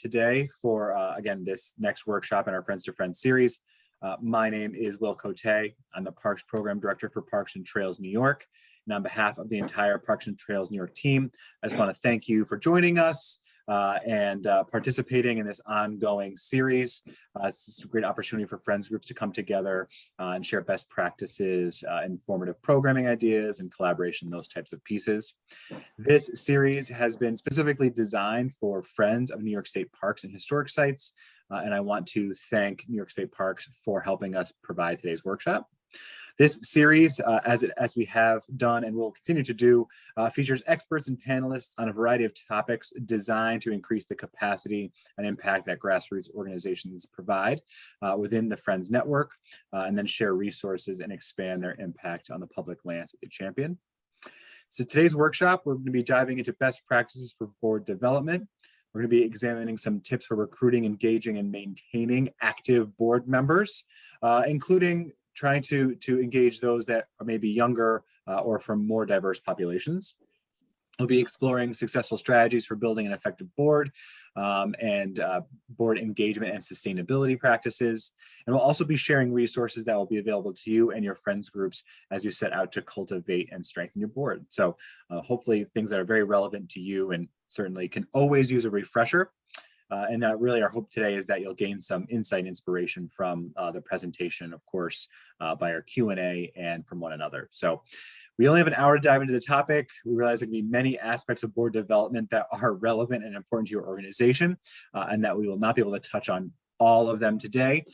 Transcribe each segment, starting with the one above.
today for, again, this next workshop in our Friends to Friends series. My name is Will Cote. I'm the Parks Program Director for Parks and Trails New York. And on behalf of the entire Parks and Trails New York team, I just want to thank you for joining us and participating in this ongoing series. This is a great opportunity for friends groups to come together and share best practices, informative programming ideas, and collaboration, those types of pieces. This series has been specifically designed for friends of New York State parks and historic sites, and I want to thank New York State Parks for helping us provide today's workshop. This series, as we have done and will continue to do, features experts and panelists on a variety of topics designed to increase the capacity and impact that grassroots organizations provide within the Friends Network, and then share resources and expand their impact on the public lands that they champion. So today's workshop, we're going to be diving into best practices for board development. We're going to be examining some tips for recruiting, engaging, and maintaining active board members, including trying to engage those that are maybe younger or from more diverse populations. We'll be exploring successful strategies for building an effective board and board engagement and sustainability practices. And we'll also be sharing resources that will be available to you and your friends groups as you set out to cultivate and strengthen your board. So hopefully things that are very relevant to you and certainly can always use a refresher. And really our hope today is that you'll gain some insight and inspiration from the presentation, of course, by our Q&A and from one another. So we only have an hour to dive into the topic. We realize there can be many aspects of board development that are relevant and important to your organization, and that we will not be able to touch on all of them today.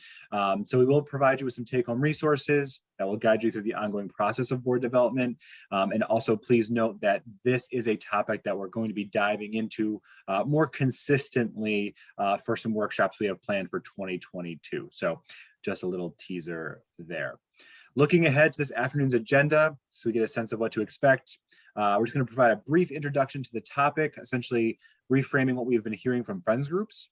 So we will provide you with some take-home resources that will guide you through the ongoing process of board development. And also please note that this is a topic that we're going to be diving into more consistently for some workshops we have planned for 2022. So just a little teaser there. Looking ahead to this afternoon's agenda, so we get a sense of what to expect. We're just going to provide a brief introduction to the topic, essentially reframing what we've been hearing from friends groups.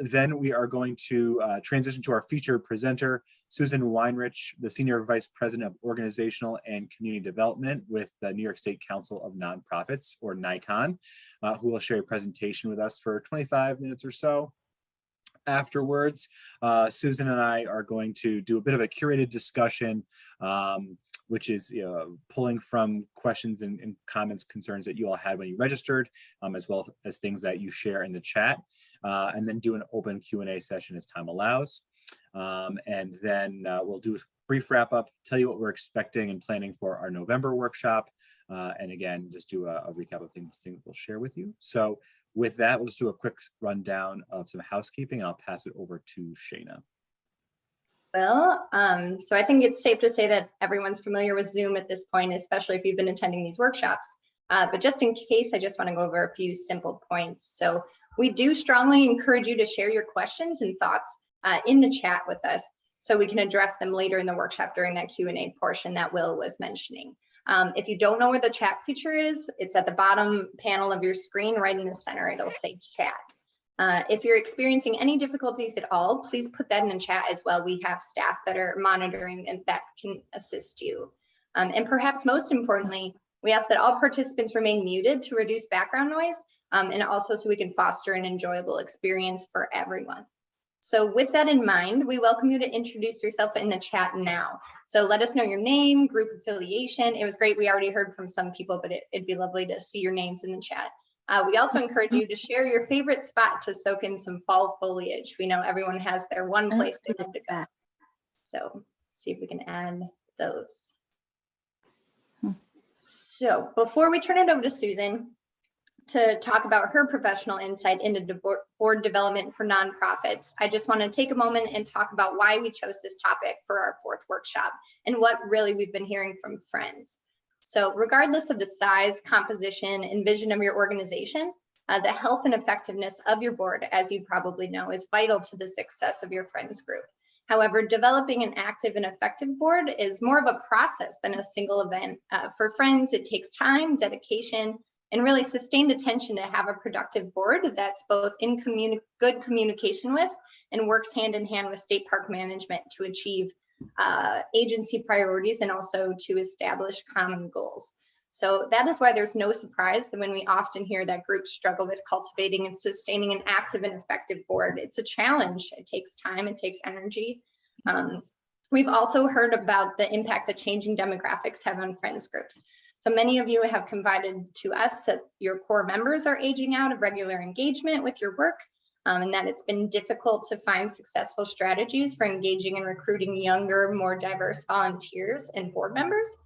Then we are going to transition to our featured presenter, Susan Weinrich, the Senior Vice President of Organizational and Community Development with the New York State Council of Nonprofits, or NYCON, who will share a presentation with us for 25 minutes or so. Afterwards, Susan and I are going to do a bit of a curated discussion, which is pulling from questions and comments, concerns that you all had when you registered, as well as things that you share in the chat, and then do an open Q&A session as time allows. And then we'll do a brief wrap up, tell you what we're expecting and planning for our November workshop, and again, just do a recap of things we'll share with you. So with that, we'll just do a quick rundown of some housekeeping, and I'll pass it over to Shayna. Well, so I think it's safe to say that everyone's familiar with Zoom at this point, especially if you've been attending these workshops. But just in case, I just want to go over a few simple points. So we do strongly encourage you to share your questions and thoughts in the chat with us, so we can address them later in the workshop during that Q&A portion that Will was mentioning. If you don't know where the chat feature is, it's at the bottom panel of your screen, right in the center, it'll say chat. If you're experiencing any difficulties at all, please put that in the chat as well. We have staff that are monitoring and that can assist you. And perhaps most importantly, we ask that all participants remain muted to reduce background noise, and also so we can foster an enjoyable experience for everyone. So with that in mind, we welcome you to introduce yourself in the chat now. So let us know your name, group affiliation. It was great. We already heard from some people, but it'd be lovely to see your names in the chat. We also encourage you to share your favorite spot to soak in some fall foliage. We know everyone has their one place they love to go. So see if we can add those. So before we turn it over to Susan to talk about her professional insight into board development for nonprofits, I just want to take a moment and talk about why we chose this topic for our fourth workshop and what really we've been hearing from friends. So regardless of the size, composition, and vision of your organization, the health and effectiveness of your board, as you probably know, is vital to the success of your friends group. However, developing an active and effective board is more of a process than a single event. For friends, it takes time, dedication, and really sustained attention to have a productive board that's both in good communication with and works hand in hand with state park management to achieve agency priorities and also to establish common goals. So that is why there's no surprise that when we often hear that groups struggle with cultivating and sustaining an active and effective board, it's a challenge. It takes time, it takes energy. We've also heard about the impact that changing demographics have on friends groups. So many of you have confided to us that your core members are aging out of regular engagement with your work, and that it's been difficult to find successful strategies for engaging and recruiting younger, more diverse volunteers and board members.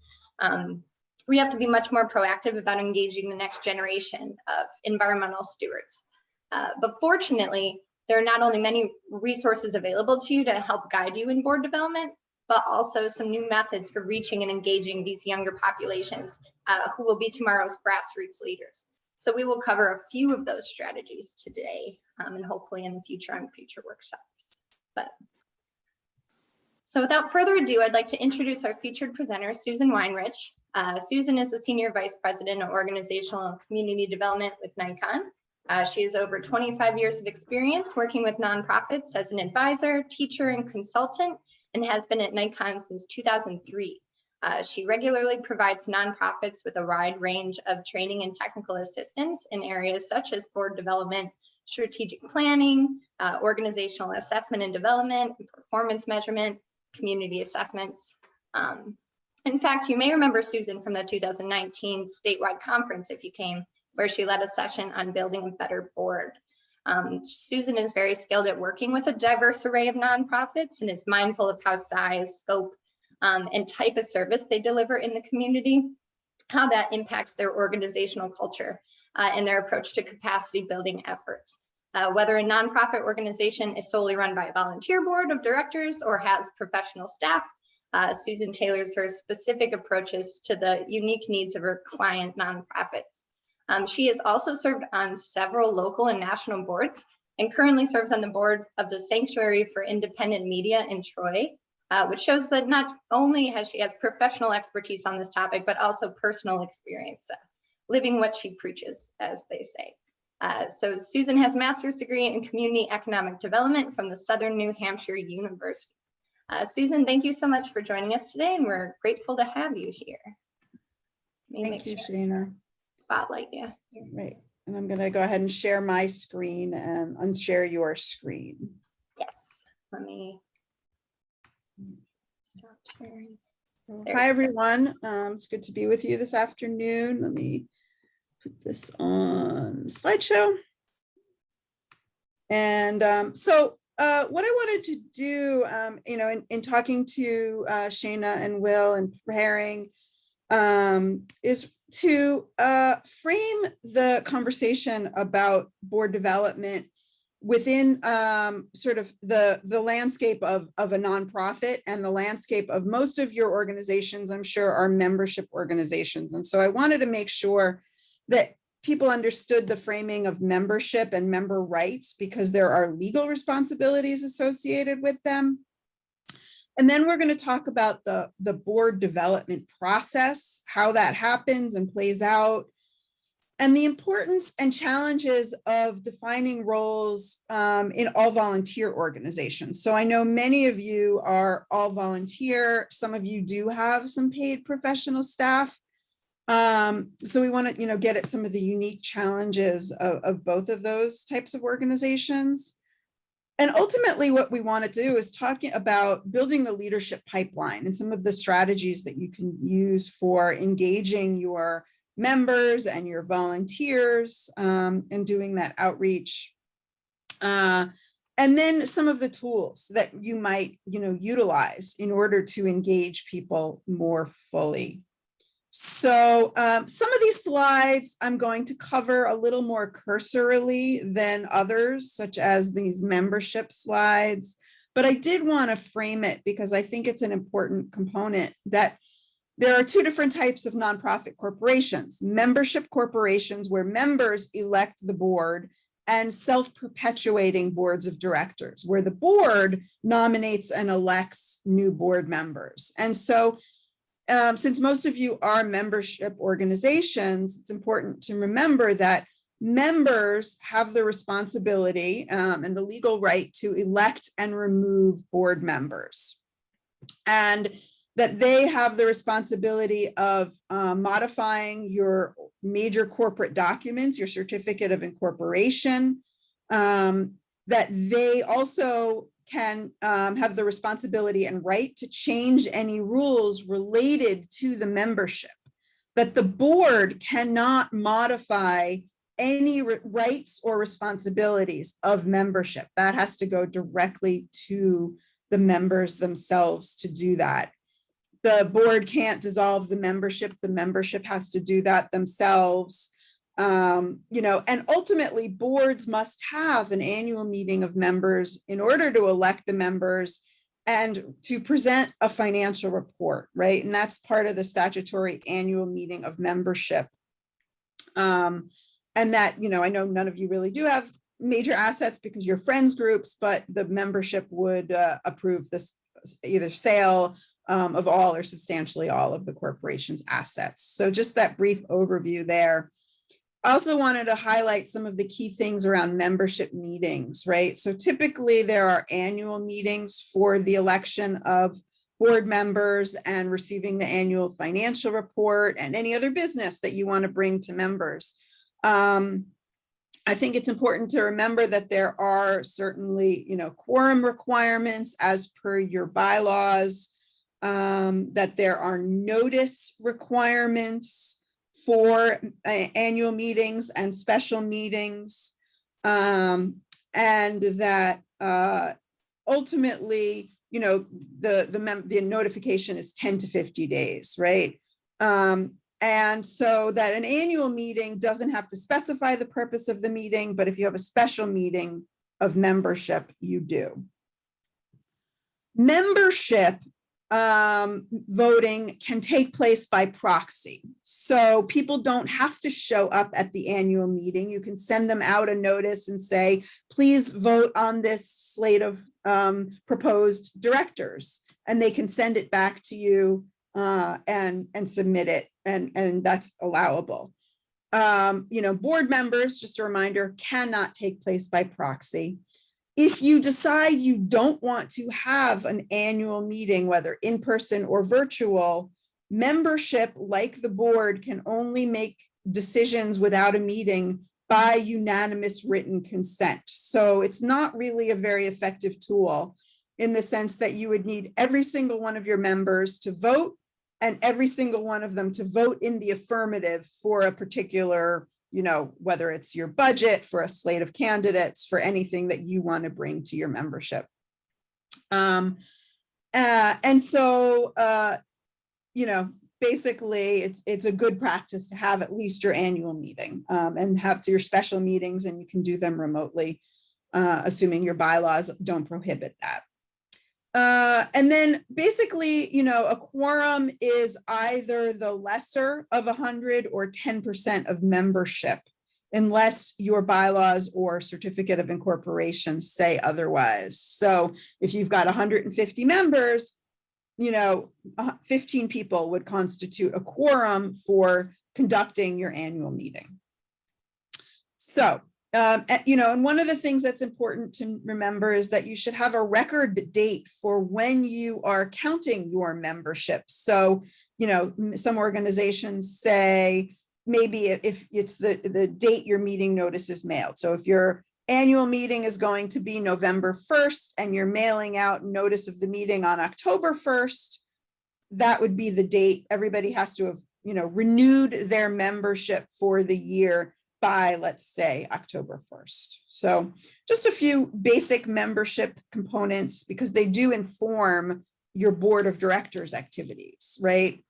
We have to be much more proactive about engaging the next generation of environmental stewards. But fortunately, there are not only many resources available to you to help guide you in board development, but also some new methods for reaching and engaging these younger populations who will be tomorrow's grassroots leaders. So we will cover a few of those strategies today and hopefully in the future on future workshops. So without further ado, I'd like to introduce our featured presenter, Susan Weinrich. Susan is a Senior Vice President of Organizational and Community Development with NYCON. She has over 25 years of experience working with nonprofits as an advisor, teacher, and consultant, and has been at NYCON since 2003. She regularly provides nonprofits with a wide range of training and technical assistance in areas such as board development, strategic planning, organizational assessment and development, performance measurement, community assessments. In fact, you may remember Susan from the 2019 statewide conference if you came, where she led a session on building a better board. Susan is very skilled at working with a diverse array of nonprofits and is mindful of how size, scope, and type of service they deliver in the community, how that impacts their organizational culture and their approach to capacity building efforts. Whether a nonprofit organization is solely run by a volunteer board of directors or has professional staff, Susan tailors her specific approaches to the unique needs of her client nonprofits. She has also served on several local and national boards and currently serves on the board of the Sanctuary for Independent Media in Troy, which shows that not only has she professional expertise on this topic, but also personal experience, living what she preaches, as they say. So Susan has a master's degree in community economic development from the Southern New Hampshire University. Susan, thank you so much for joining us today, and we're grateful to have you here. Thank you, Shana. Spotlight, yeah. Right, and I'm going to go ahead and share my screen and unshare your screen. Yes, let me stop sharing. Hi, everyone. It's good to be with you this afternoon. Let me put this on slideshow. And what I wanted to do, in talking to Shana and Will and preparing is to frame the conversation about board development within sort of the landscape of a nonprofit and the landscape of most of your organizations, I'm sure, are membership organizations. And so I wanted to make sure that people understood the framing of membership and member rights, because there are legal responsibilities associated with them. And then we're going to talk about the board development process, how that happens and plays out, and the importance and challenges of defining roles in all volunteer organizations. So I know many of you are all volunteer. Some of you do have some paid professional staff. So we want to, get at some of the unique challenges of both of those types of organizations. And ultimately, what we want to do is talking about building the leadership pipeline and some of the strategies that you can use for engaging your members and your volunteers and doing that outreach. And then some of the tools that you might, utilize in order to engage people more fully. So some of these slides I'm going to cover a little more cursorily than others, such as these membership slides, but I did want to frame it because I think it's an important component that there are two different types of nonprofit corporations: membership corporations, where members elect the board, and self-perpetuating boards of directors, where the board nominates and elects new board members. And so since most of you are membership organizations, it's important to remember that members have the responsibility and the legal right to elect and remove board members. And that they have the responsibility of modifying your major corporate documents, your certificate of incorporation, that they also can have the responsibility and right to change any rules related to the membership, that the board cannot modify any rights or responsibilities of membership. That has to go directly to the members themselves to do that. The board can't dissolve the membership has to do that themselves. And ultimately boards must have an annual meeting of members in order to elect the members and to present a financial report, right? And that's part of the statutory annual meeting of membership. And that, I know none of you really do have major assets because you're friends groups, but the membership would approve this either sale of all or substantially all of the corporation's assets. So just that brief overview there. I also wanted to highlight some of the key things around membership meetings, right? So typically there are annual meetings for the election of board members and receiving the annual financial report and any other business that you want to bring to members. I think it's important to remember that there are certainly, quorum requirements as per your bylaws, that there are notice requirements for annual meetings and special meetings, and that ultimately, the notification is 10 to 50 days, right? And so that an annual meeting doesn't have to specify the purpose of the meeting, but if you have a special meeting of membership, you do. Membership voting can take place by proxy. So people don't have to show up at the annual meeting. You can send them out a notice and say, please vote on this slate of proposed directors. And they can send it back to you and submit it, and that's allowable. Board members, just a reminder, cannot take place by proxy. If you decide you don't want to have an annual meeting, whether in person or virtual, membership, like the board, can only make decisions without a meeting by unanimous written consent. So it's not really a very effective tool in the sense that you would need every single one of your members to vote and every single one of them to vote in the affirmative for a particular, whether it's your budget, for a slate of candidates, for anything that you want to bring to your membership. Basically it's a good practice to have at least your annual meeting and have your special meetings, and you can do them remotely, assuming your bylaws don't prohibit that. And then basically, a quorum is either the lesser of 100 or 10% of membership, unless your bylaws or certificate of incorporation say otherwise. So if you've got 150 members, 15 people would constitute a quorum for conducting your annual meeting. So and one of the things that's important to remember is that you should have a record date for when you are counting your membership. So, some organizations say maybe if it's the date your meeting notice is mailed. So if your annual meeting is going to be November 1st and you're mailing out notice of the meeting on October 1st, that would be the date. Everybody has to have, renewed their membership for the year by, let's say, October 1st. So just a few basic membership components, because they do inform your board of directors activities, right?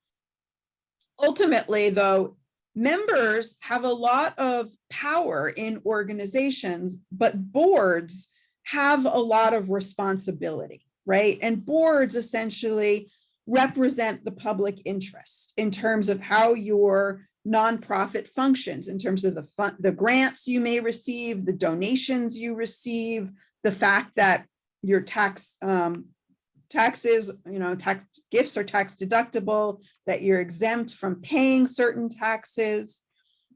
Ultimately, though, members have a lot of power in organizations, but boards have a lot of responsibility, right? And boards essentially represent the public interest in terms of how your nonprofit functions, in terms of the grants you may receive, the donations you receive, the fact that your taxes, tax gifts are tax deductible, that you're exempt from paying certain taxes.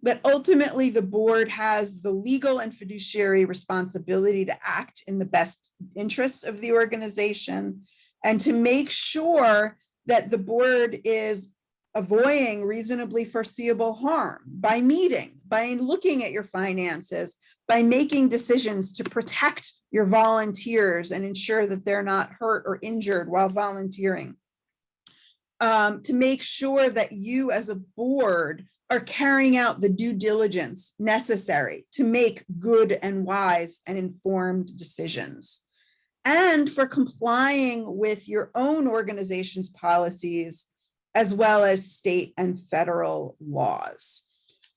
But ultimately, the board has the legal and fiduciary responsibility to act in the best interest of the organization and to make sure that the board is avoiding reasonably foreseeable harm by meeting, by looking at your finances, by making decisions to protect your volunteers and ensure that they're not hurt or injured while volunteering. To make sure that you as a board are carrying out the due diligence necessary to make good and wise and informed decisions, and for complying with your own organization's policies, as well as state and federal laws.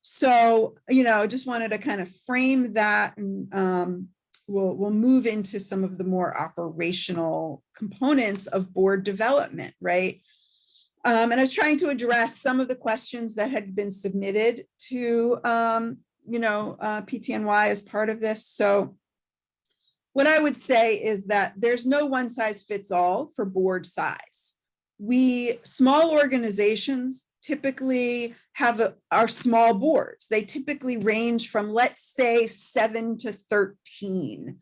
So, just wanted to kind of frame that, and we'll move into some of the more operational components of board development, right? And I was trying to address some of the questions that had been submitted to, PTNY as part of this. So what I would say is that there's no one size fits all for board size. Small organizations typically are small boards. They typically range from, let's say, 7 to 13.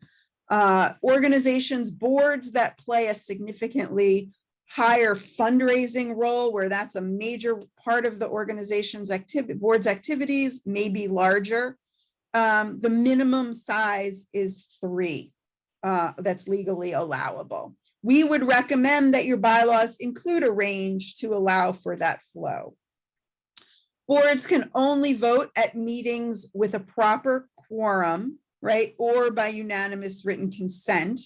Organizations, boards that play a significantly higher fundraising role, where that's a major part of the organization's board's activities, may be larger. The minimum size is 3. That's legally allowable. We would recommend that your bylaws include a range to allow for that flow. Boards can only vote at meetings with a proper quorum, right, or by unanimous written consent,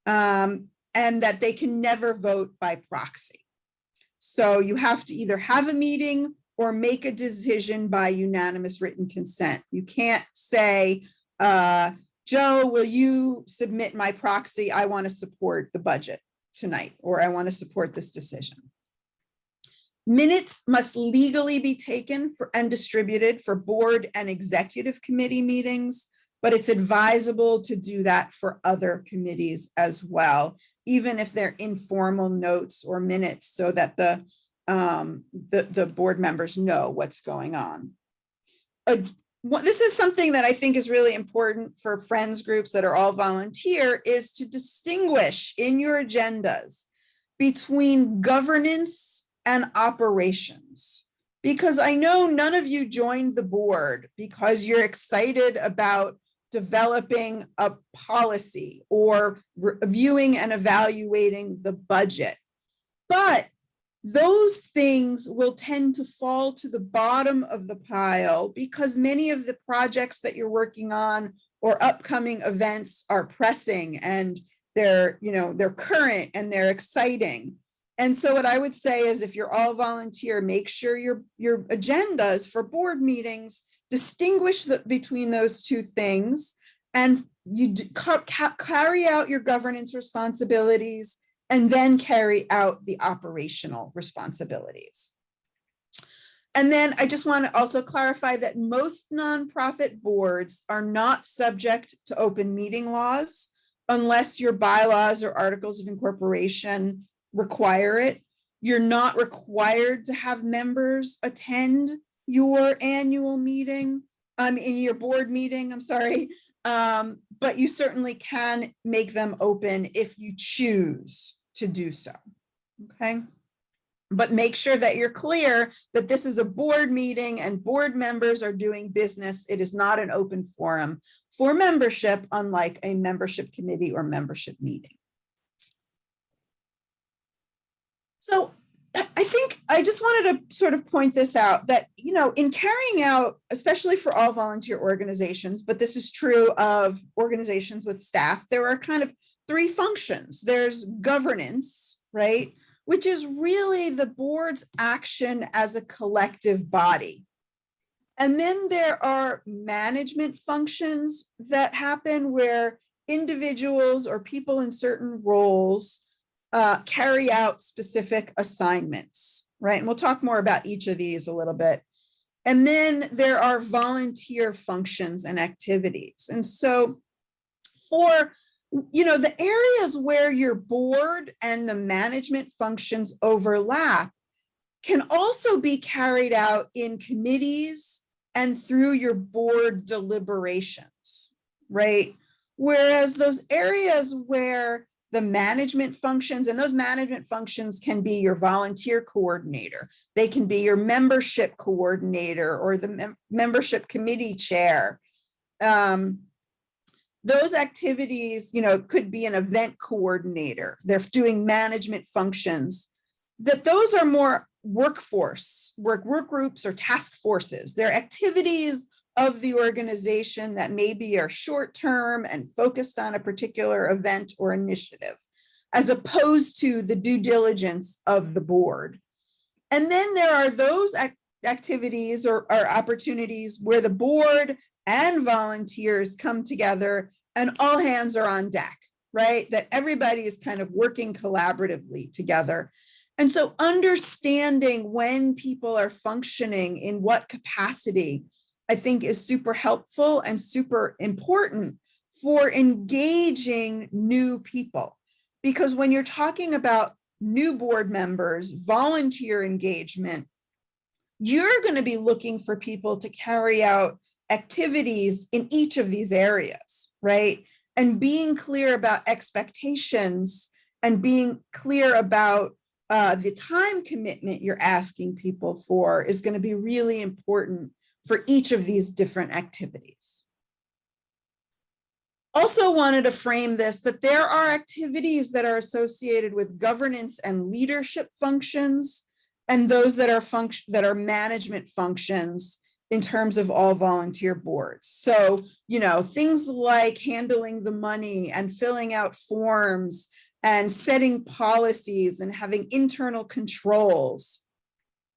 and that they can never vote by proxy. So you have to either have a meeting or make a decision by unanimous written consent. You can't say, Joe, will you submit my proxy? I want to support the budget tonight, or I want to support this decision. Minutes must legally be taken and distributed for board and executive committee meetings, but it's advisable to do that for other committees as well, even if they're informal notes or minutes, so that the board members know what's going on. This is something that I think is really important for friends groups that are all volunteer, is to distinguish in your agendas between governance and operations. Because I know none of you joined the board because you're excited about developing a policy or reviewing and evaluating the budget. But those things will tend to fall to the bottom of the pile because many of the projects that you're working on or upcoming events are pressing, and they're current and they're exciting. And so what I would say is, if you're all volunteer, make sure your agendas for board meetings distinguish between those two things, and you carry out your governance responsibilities and then carry out the operational responsibilities. And then I just want to also clarify that most nonprofit boards are not subject to open meeting laws unless your bylaws or articles of incorporation require it. You're not required to have members attend your annual meeting, in your board meeting, I'm sorry. But you certainly can make them open if you choose to do so, okay? But make sure that you're clear that this is a board meeting and board members are doing business. It is not an open forum for membership, unlike a membership committee or membership meeting. So I think I just wanted to sort of point this out, that, in carrying out, especially for all volunteer organizations, but this is true of organizations with staff, there are kind of 3 functions. There's governance, right, which is really the board's action as a collective body. And then there are management functions that happen where individuals or people in certain roles carry out specific assignments, right? And we'll talk more about each of these a little bit. And then there are volunteer functions and activities. And so for, the areas where your board and the management functions overlap can also be carried out in committees and through your board deliberations, right? Whereas those areas where the management functions, and those management functions can be your volunteer coordinator. They can be your membership coordinator or the membership committee chair. Those activities, could be an event coordinator. They're doing management functions. Those are more work groups or task forces. They're activities of the organization that maybe are short-term and focused on a particular event or initiative, as opposed to the due diligence of the board. And then there are those activities or opportunities where the board and volunteers come together and all hands are on deck, right? That everybody is kind of working collaboratively together. And so understanding when people are functioning in what capacity, I think, is super helpful and super important for engaging new people. Because when you're talking about new board members, volunteer engagement, you're going to be looking for people to carry out activities in each of these areas, right? And being clear about expectations and being clear about the time commitment you're asking people for is going to be really important for each of these different activities. Also wanted to frame this, that there are activities that are associated with governance and leadership functions, and those that are management functions in terms of all volunteer boards. So, things like handling the money and filling out forms and setting policies and having internal controls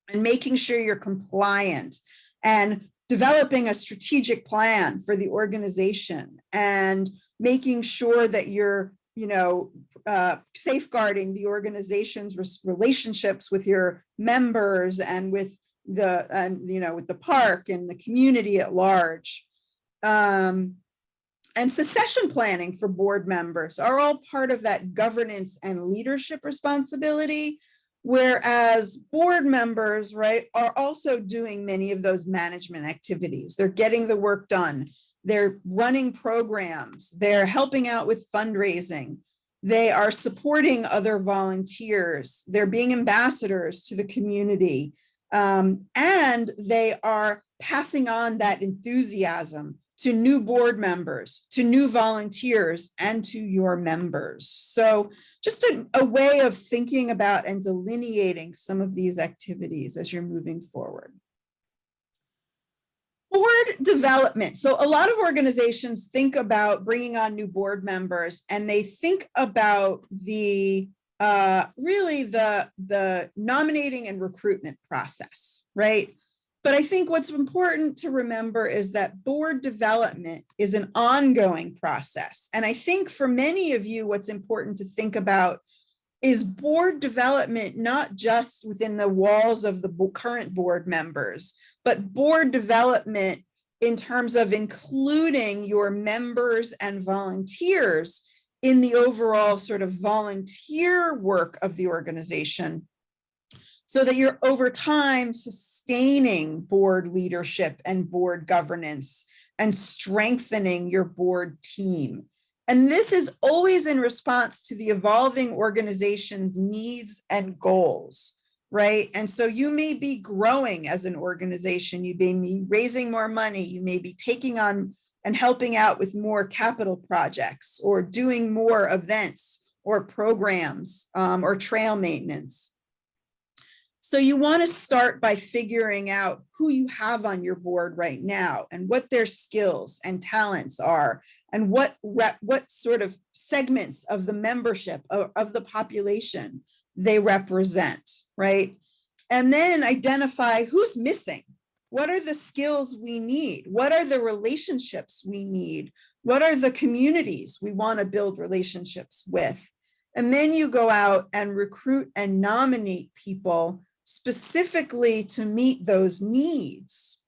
and making sure you're compliant and developing a strategic plan for the organization and making sure that you're, safeguarding the organization's relationships with your members and with the park and the community at large. And succession planning for board members are all part of that governance and leadership responsibility, whereas board members, right, are also doing many of those management activities. They're getting the work done. They're running programs. They're helping out with fundraising. They are supporting other volunteers. They're being ambassadors to the community. And they are passing on that enthusiasm to new board members, to new volunteers, and to your members. So just a way of thinking about and delineating some of these activities as you're moving forward. Board development. So a lot of organizations think about bringing on new board members, and they think about the really the nominating and recruitment process, right? But I think what's important to remember is that board development is an ongoing process. And I think for many of you, what's important to think about is board development, not just within the walls of the current board members, but board development in terms of including your members and volunteers in the overall sort of volunteer work of the organization, so that you're over time sustaining board leadership and board governance and strengthening your board team. And this is always in response to the evolving organization's needs and goals, right? And so you may be growing as an organization, you may be raising more money, you may be taking on and helping out with more capital projects or doing more events or programs or trail maintenance. So you want to start by figuring out who you have on your board right now and what their skills and talents are and what sort of segments of the membership of the population they represent, right? And then identify who's missing. What are the skills we need? What are the relationships we need? What are the communities we want to build relationships with? And then you go out and recruit and nominate people specifically to meet those needs.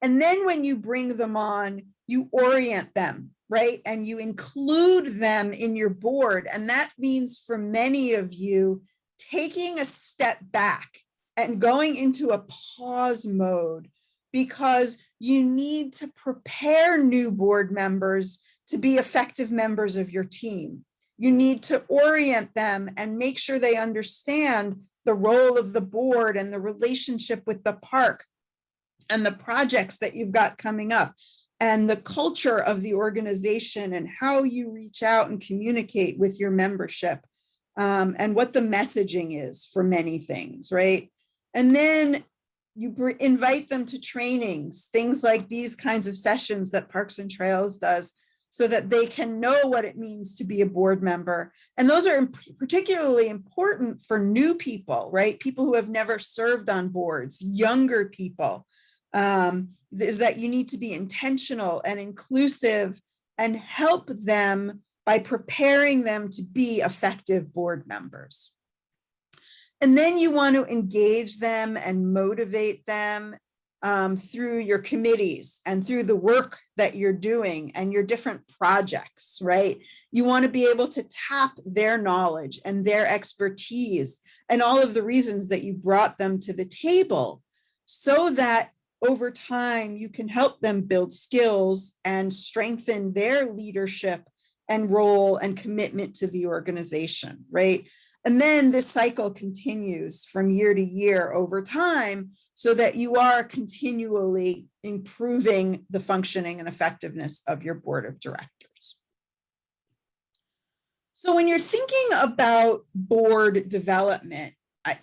And then when you bring them on, you orient them, right? And you include them in your board. And that means for many of you, taking a step back and going into a pause mode, because you need to prepare new board members to be effective members of your team. You need to orient them and make sure they understand the role of the board and the relationship with the park and the projects that you've got coming up and the culture of the organization and how you reach out and communicate with your membership, and what the messaging is for many things, right? And then you invite them to trainings, things like these kinds of sessions that Parks and Trails does, so that they can know what it means to be a board member. And those are particularly important for new people, right? People who have never served on boards, younger people, is that you need to be intentional and inclusive and help them by preparing them to be effective board members. And then you want to engage them and motivate them through your committees and through the work that you're doing and your different projects, right? You want to be able to tap their knowledge and their expertise and all of the reasons that you brought them to the table, so that over time you can help them build skills and strengthen their leadership and role and commitment to the organization, right? And then this cycle continues from year to year over time, so that you are continually improving the functioning and effectiveness of your board of directors. So when you're thinking about board development,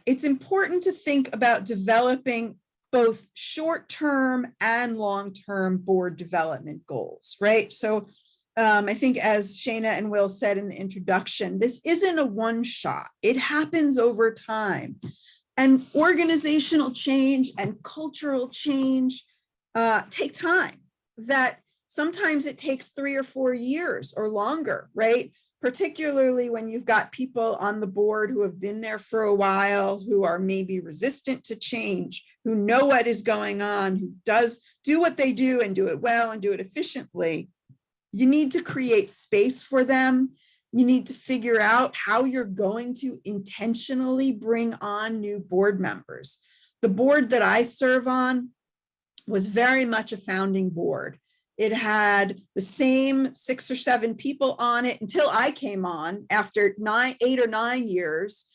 it's important to think about developing both short-term and long-term board development goals, right? So I think, as Shana and Will said in the introduction, this isn't a one-shot. It happens over time. And organizational change and cultural change take time. That sometimes it takes 3 or 4 years or longer, right? Particularly when you've got people on the board who have been there for a while, who are maybe resistant to change, who know what is going on, who do what they do and do it well and do it efficiently. You need to create space for them. You need to figure out how you're going to intentionally bring on new board members. The board that I serve on was very much a founding board. It had the same 6 or 7 people on it until I came on after 8 or 9 years.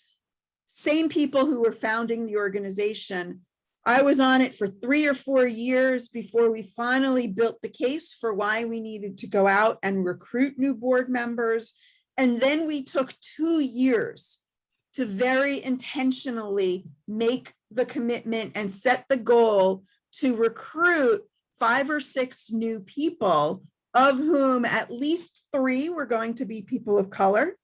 Same people who were founding the organization. I was on it for 3 or 4 years before we finally built the case for why we needed to go out and recruit new board members. And then we took 2 years to very intentionally make the commitment and set the goal to recruit 5 or 6 new people, of whom at least 3 were going to be people of color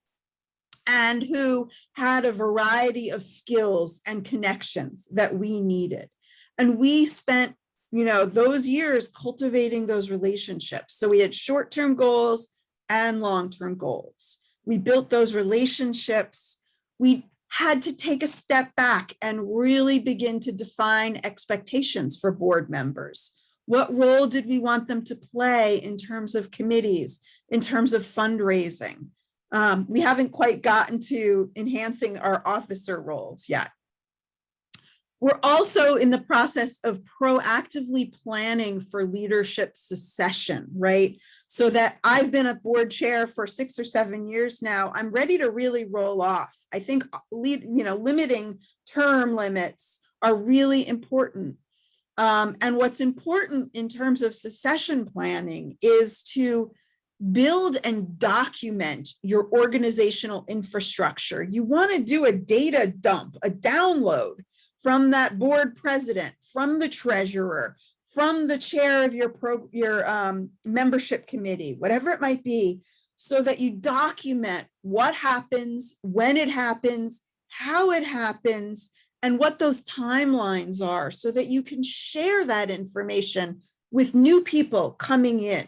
and who had a variety of skills and connections that we needed. And we spent, those years cultivating those relationships. So we had short-term goals and long-term goals. We built those relationships. We had to take a step back and really begin to define expectations for board members. What role did we want them to play in terms of committees, in terms of fundraising? We haven't quite gotten to enhancing our officer roles yet. We're also in the process of proactively planning for leadership succession, right? So that I've been a board chair for 6 or 7 years now. I'm ready to really roll off. I think limiting term limits are really important. And what's important in terms of succession planning is to build and document your organizational infrastructure. You want to do a data dump, a download from that board president, from the treasurer, from the chair of your membership committee, whatever it might be, so that you document what happens, when it happens, how it happens, and what those timelines are, so that you can share that information with new people coming in.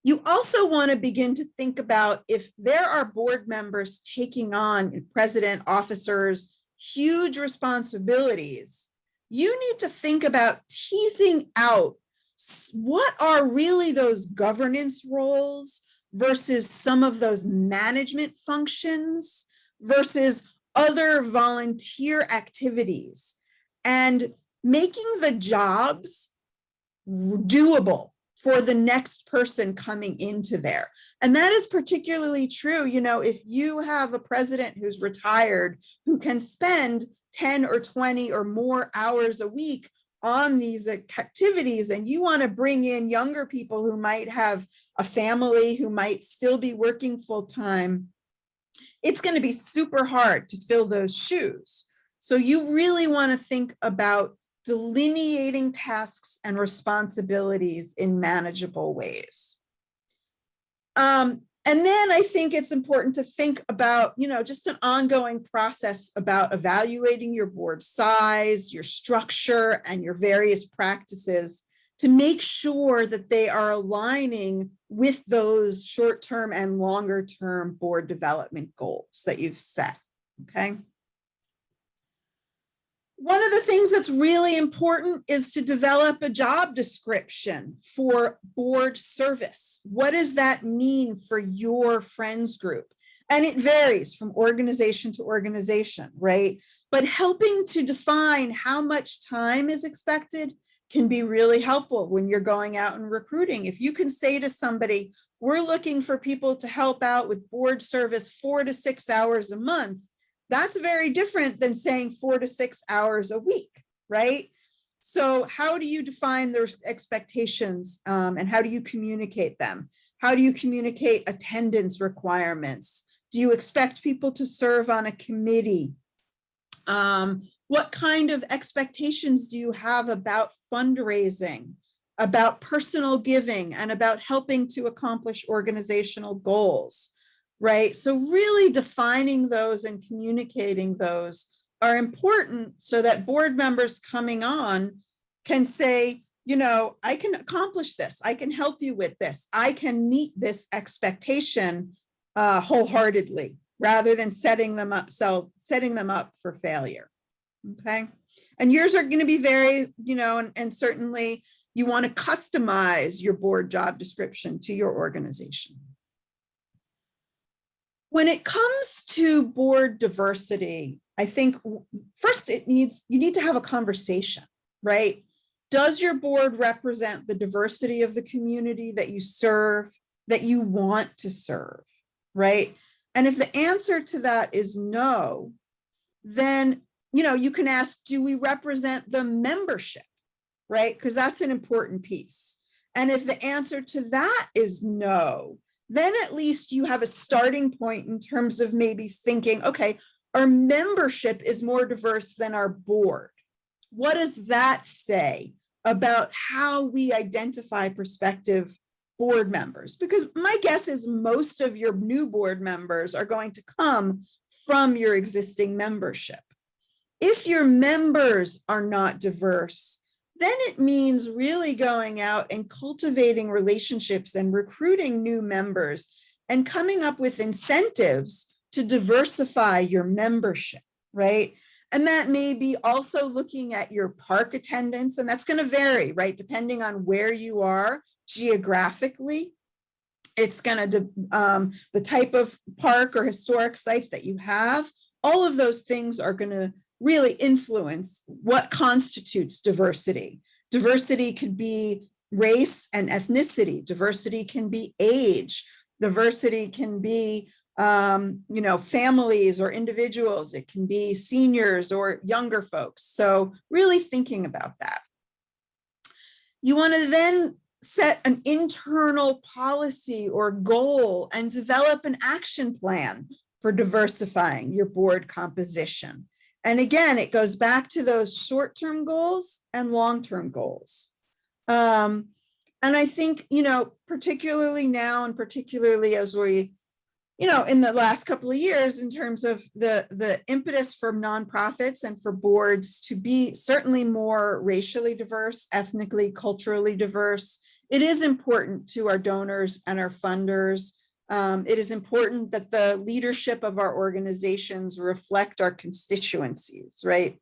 You also want to begin to think about, if there are board members taking on, president, officers, huge responsibilities, you need to think about teasing out what are really those governance roles versus some of those management functions versus other volunteer activities, and making the jobs doable for the next person coming into there. And that is particularly true, you know, if you have a president who's retired, who can spend 10 or 20 or more hours a week on these activities, and you want to bring in younger people who might have a family, who might still be working full time, it's going to be super hard to fill those shoes. So you really want to think about delineating tasks and responsibilities in manageable ways. And then I think it's important to think about, you know, just an ongoing process about evaluating your board size, your structure, and your various practices to make sure that they are aligning with those short-term and longer-term board development goals that you've set, okay? One of the things that's really important is to develop a job description for board service. What does that mean for your friends group? And it varies from organization to organization, right? But helping to define how much time is expected can be really helpful when you're going out and recruiting. If you can say to somebody, we're looking for people to help out with board service 4 to 6 hours a month, that's very different than saying 4 to 6 hours a week, right? So how do you define those expectations and how do you communicate them? How do you communicate attendance requirements? Do you expect people to serve on a committee? What kind of expectations do you have about fundraising, about personal giving, and about helping to accomplish organizational goals? Right? So really defining those and communicating those are important so that board members coming on can say, you know, I can accomplish this. I can help you with this. I can meet this expectation wholeheartedly rather than setting them up for failure. Okay. And yours are going to be very, you know, and certainly you want to customize your board job description to your organization. When it comes to board diversity, I think first you need to have a conversation, right? Does your board represent the diversity of the community that you serve, that you want to serve, right? And if the answer to that is no, then, you know, you can ask, do we represent the membership, right? Because that's an important piece. And if the answer to that is no, then at least you have a starting point in terms of maybe thinking, okay, our membership is more diverse than our board. What does that say about how we identify prospective board members? Because my guess is most of your new board members are going to come from your existing membership. If your members are not diverse, then it means really going out and cultivating relationships and recruiting new members and coming up with incentives to diversify your membership, right? And that may be also looking at your park attendance, and that's going to vary, right? Depending on where you are geographically. It's going to, the type of park or historic site that you have, all of those things are going to really influence what constitutes diversity. Diversity could be race and ethnicity. Diversity can be age. Diversity can be, you know, families or individuals. It can be seniors or younger folks. So really thinking about that. You want to then set an internal policy or goal and develop an action plan for diversifying your board composition. And again, it goes back to those short-term goals and long-term goals. And I think, you know, particularly now and particularly as we, you know, in the last couple of years in terms of the impetus for nonprofits and for boards to be certainly more racially diverse, ethnically, culturally diverse, it is important to our donors and our funders. It is important that the leadership of our organizations reflect our constituencies, right?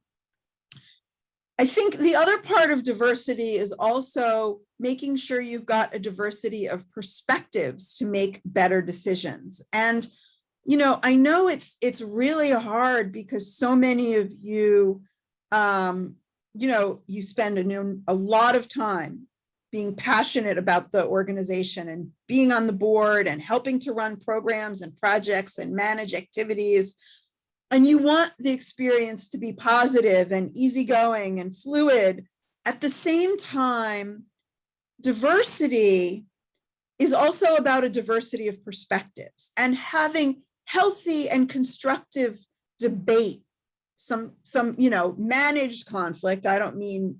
I think the other part of diversity is also making sure you've got a diversity of perspectives to make better decisions. And, you know it's really hard because so many of you, you know, you spend a lot of time being passionate about the organization and being on the board and helping to run programs and projects and manage activities. And you want the experience to be positive and easygoing and fluid. At the same time, diversity is also about a diversity of perspectives and having healthy and constructive debate, some managed conflict. I don't mean,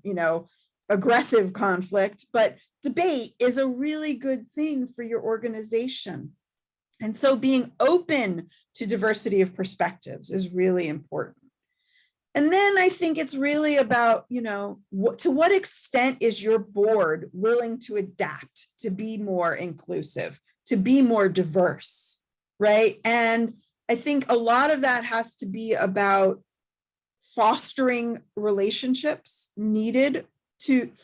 aggressive conflict, but debate is a really good thing for your organization. And so being open to diversity of perspectives is really important. And then I think it's really about, to what extent is your board willing to adapt, to be more inclusive, to be more diverse, right? And I think a lot of that has to be about fostering relationships needed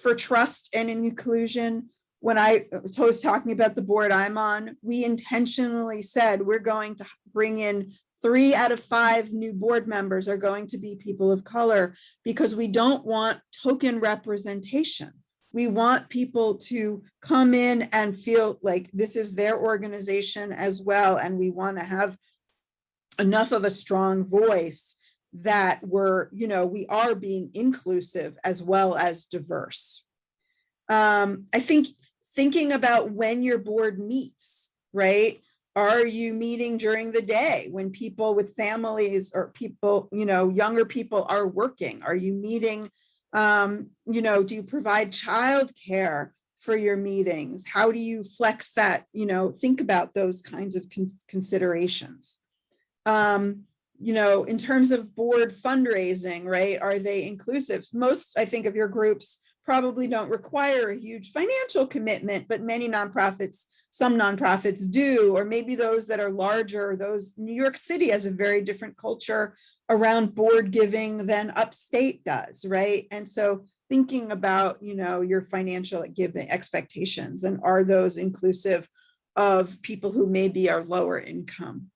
for trust and inclusion. When I was talking about the board I'm on, we intentionally said we're going to bring in 3 out of 5 new board members are going to be people of color, because we don't want token representation. We want people to come in and feel like this is their organization as well. And we want to have enough of a strong voice that we are being inclusive as well as diverse. I think thinking about when your board meets, right? Are you meeting during the day when people with families or people, younger people are working? Are you meeting, do you provide childcare for your meetings? How do you flex that? Think about those kinds of considerations. In terms of board fundraising, right? Are they inclusive? Most, I think, of your groups probably don't require a huge financial commitment, but many nonprofits, some nonprofits do, or maybe those that are larger, New York City has a very different culture around board giving than upstate does, right? And so thinking about, your financial giving expectations, and are those inclusive of people who maybe are lower income?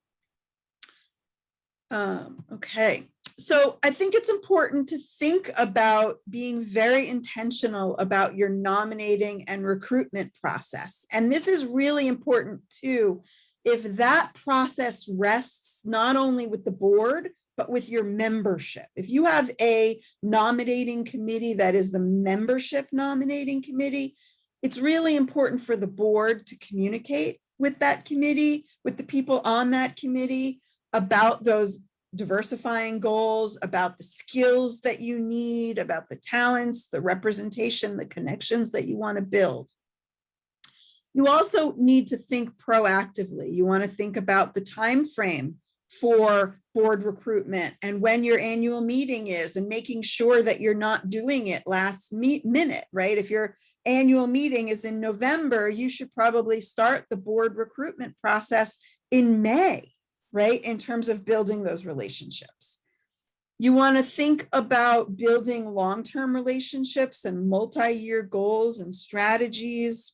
Okay, so I think it's important to think about being very intentional about your nominating and recruitment process. And this is really important too, if that process rests not only with the board, but with your membership. If you have a nominating committee that is the membership nominating committee, it's really important for the board to communicate with that committee, with the people on that committee, about those diversifying goals, about the skills that you need, about the talents, the representation, the connections that you want to build. You also need to think proactively. You want to think about the time frame for board recruitment and when your annual meeting is, and making sure that you're not doing it last minute, right? If your annual meeting is in November, you should probably start the board recruitment process in May, right? In terms of building those relationships. You want to think about building long-term relationships and multi-year goals and strategies.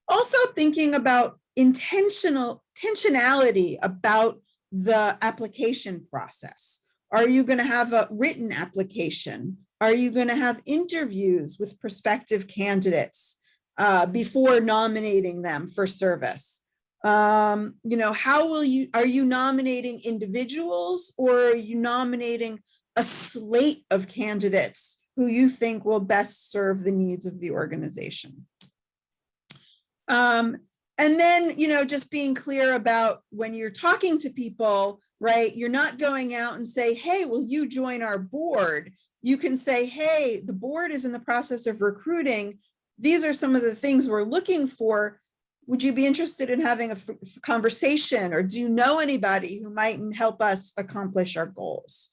Also thinking about intentionality about the application process. Are you going to have a written application? Are you going to have interviews with prospective candidates before nominating them for service? Are you nominating individuals, or are you nominating a slate of candidates who you think will best serve the needs of the organization? And then, just being clear about when you're talking to people, right? You're not going out and say, hey, will you join our board? You can say, hey, the board is in the process of recruiting. These are some of the things we're looking for. Would you be interested in having a conversation, or do you know anybody who might help us accomplish our goals?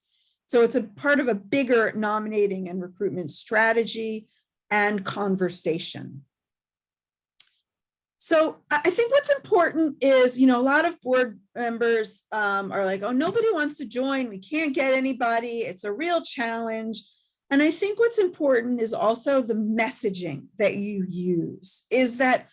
So it's a part of a bigger nominating and recruitment strategy and conversation. So I think what's important is, a lot of board members are like, oh, nobody wants to join. We can't get anybody. It's a real challenge. And I think what's important is also the messaging that you use, is that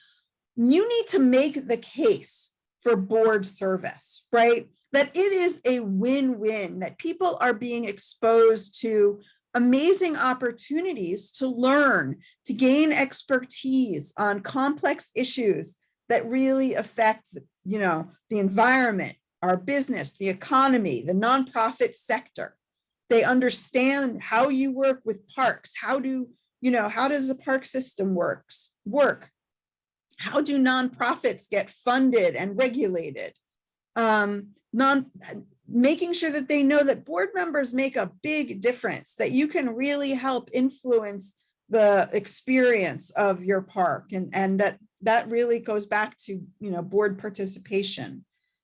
you need to make the case for board service, right? That it is a win-win, that people are being exposed to amazing opportunities to learn, to gain expertise on complex issues that really affect, the environment, our business, the economy, the nonprofit sector. They understand how you work with parks. How does the park system work? How do nonprofits get funded and regulated? Making sure that they know that board members make a big difference, that you can really help influence the experience of your park, and that really goes back to board participation,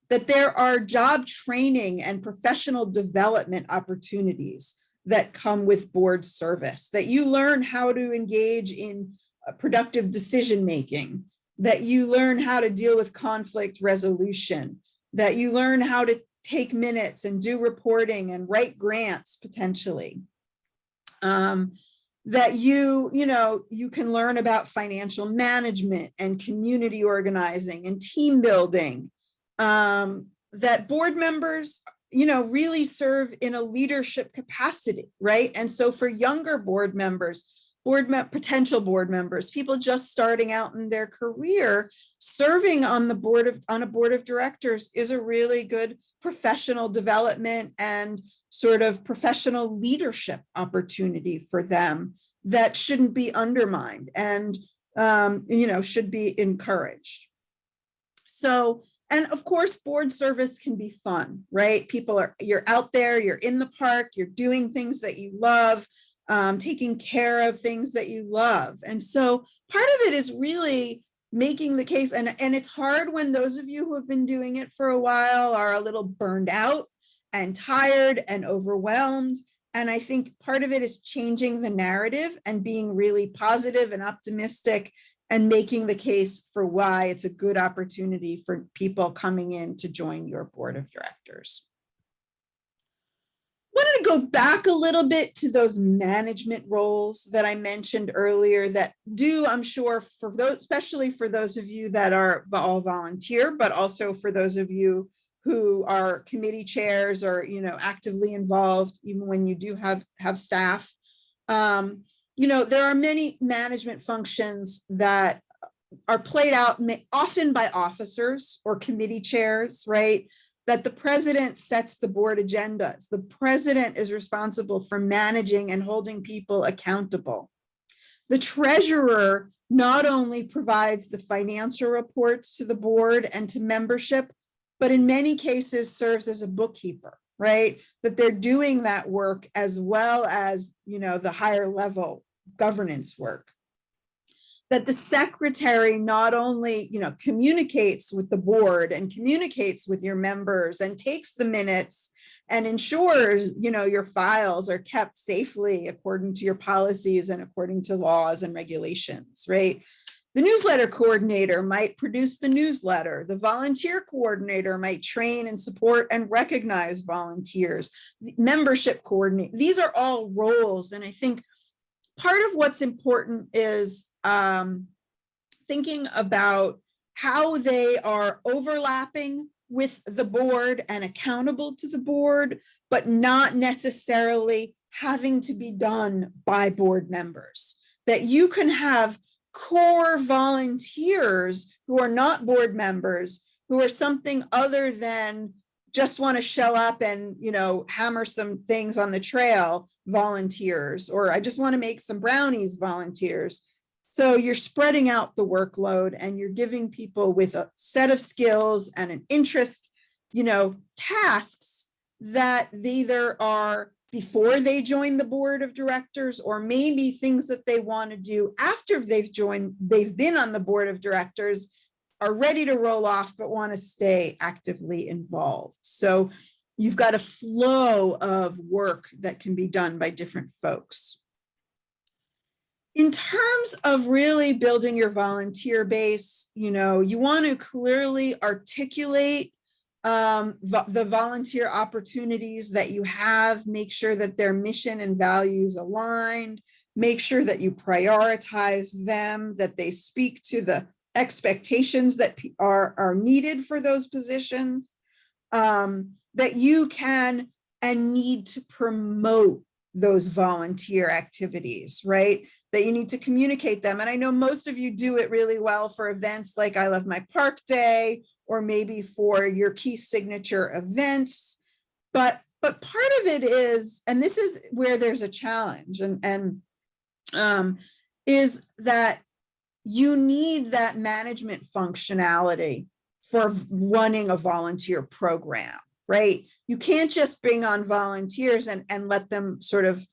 that there are job training and professional development opportunities that come with board service, that you learn how to engage in productive decision making, that you learn how to deal with conflict resolution, that you learn how to take minutes and do reporting and write grants potentially. That you can learn about financial management and community organizing and team building. That board members, really serve in a leadership capacity, right? And so for younger board members, potential board members, people just starting out in their career, serving on a board of directors is a really good professional development and sort of professional leadership opportunity for them that shouldn't be undermined and should be encouraged. So, and of course, board service can be fun, right? You're out there, you're in the park, you're doing things that you love, taking care of things that you love. And so part of it is really making the case, and it's hard when those of you who have been doing it for a while are a little burned out and tired and overwhelmed. And I think part of it is changing the narrative and being really positive and optimistic and making the case for why it's a good opportunity for people coming in to join your board of directors. Wanted to go back a little bit to those management roles that I mentioned earlier that do, I'm sure, for those, especially for those of you that are all volunteer, but also for those of you who are committee chairs or actively involved, even when you do have staff. There are many management functions that are played out often by officers or committee chairs, right? That the president sets the board agendas. The president is responsible for managing and holding people accountable. The treasurer not only provides the financial reports to the board and to membership, but in many cases serves as a bookkeeper, right? That they're doing that work as well as, the higher level governance work. That the secretary not only, communicates with the board and communicates with your members and takes the minutes and ensures, your files are kept safely according to your policies and according to laws and regulations, right? The newsletter coordinator might produce the newsletter. The volunteer coordinator might train and support and recognize volunteers. Membership coordinator, these are all roles. And I think part of what's important is thinking about how they are overlapping with the board and accountable to the board, but not necessarily having to be done by board members. That you can have core volunteers who are not board members, who are something other than just want to show up and, hammer some things on the trail volunteers, or I just want to make some brownies volunteers. So you're spreading out the workload and you're giving people with a set of skills and an interest, tasks that either are before they join the board of directors, or maybe things that they want to do after they've been on the board of directors, are ready to roll off, but want to stay actively involved. So you've got a flow of work that can be done by different folks. In terms of really building your volunteer base, you want to clearly articulate the volunteer opportunities that you have, make sure that their mission and values aligned, make sure that you prioritize them, that they speak to the expectations that are needed for those positions, that you can and need to promote those volunteer activities, right? That you need to communicate them. And I know most of you do it really well for events like I Love My Park Day, or maybe for your key signature events. But part of it is, and this is where there's a challenge, is that you need that management functionality for running a volunteer program, right? You can't just bring on volunteers and let them sort of,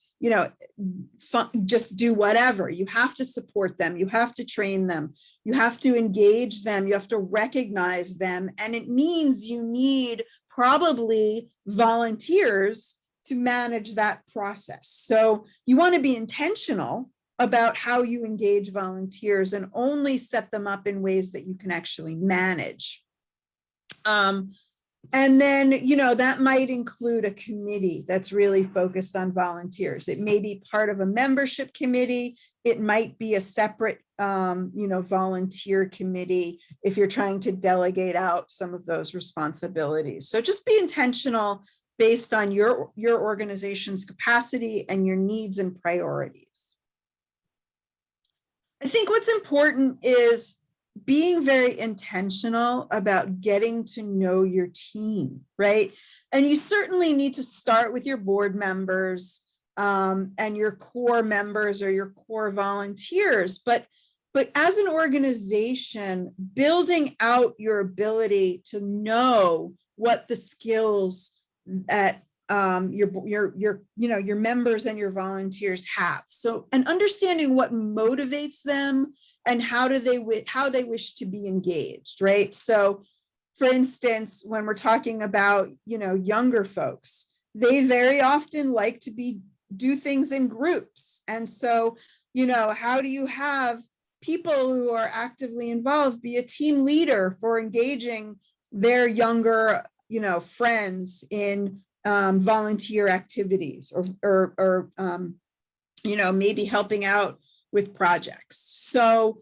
just do whatever. You have to support them. You have to train them. You have to engage them. You have to recognize them. And it means you need probably volunteers to manage that process. So you want to be intentional about how you engage volunteers and only set them up in ways that you can actually manage. And then, that might include a committee that's really focused on volunteers. It may be part of a membership committee. It might be a separate, volunteer committee if you're trying to delegate out some of those responsibilities. So just be intentional based on your organization's capacity and your needs and priorities. I think what's important is being very intentional about getting to know your team, right? And you certainly need to start with your board members and your core members or your core volunteers. But as an organization, building out your ability to know what the skills that your members and your volunteers have. So, and understanding what motivates them and how they wish to be engaged, right? So, for instance, when we're talking about, younger folks, they very often like to do things in groups. And so, how do you have people who are actively involved be a team leader for engaging their younger, friends in volunteer activities or maybe helping out with projects. So,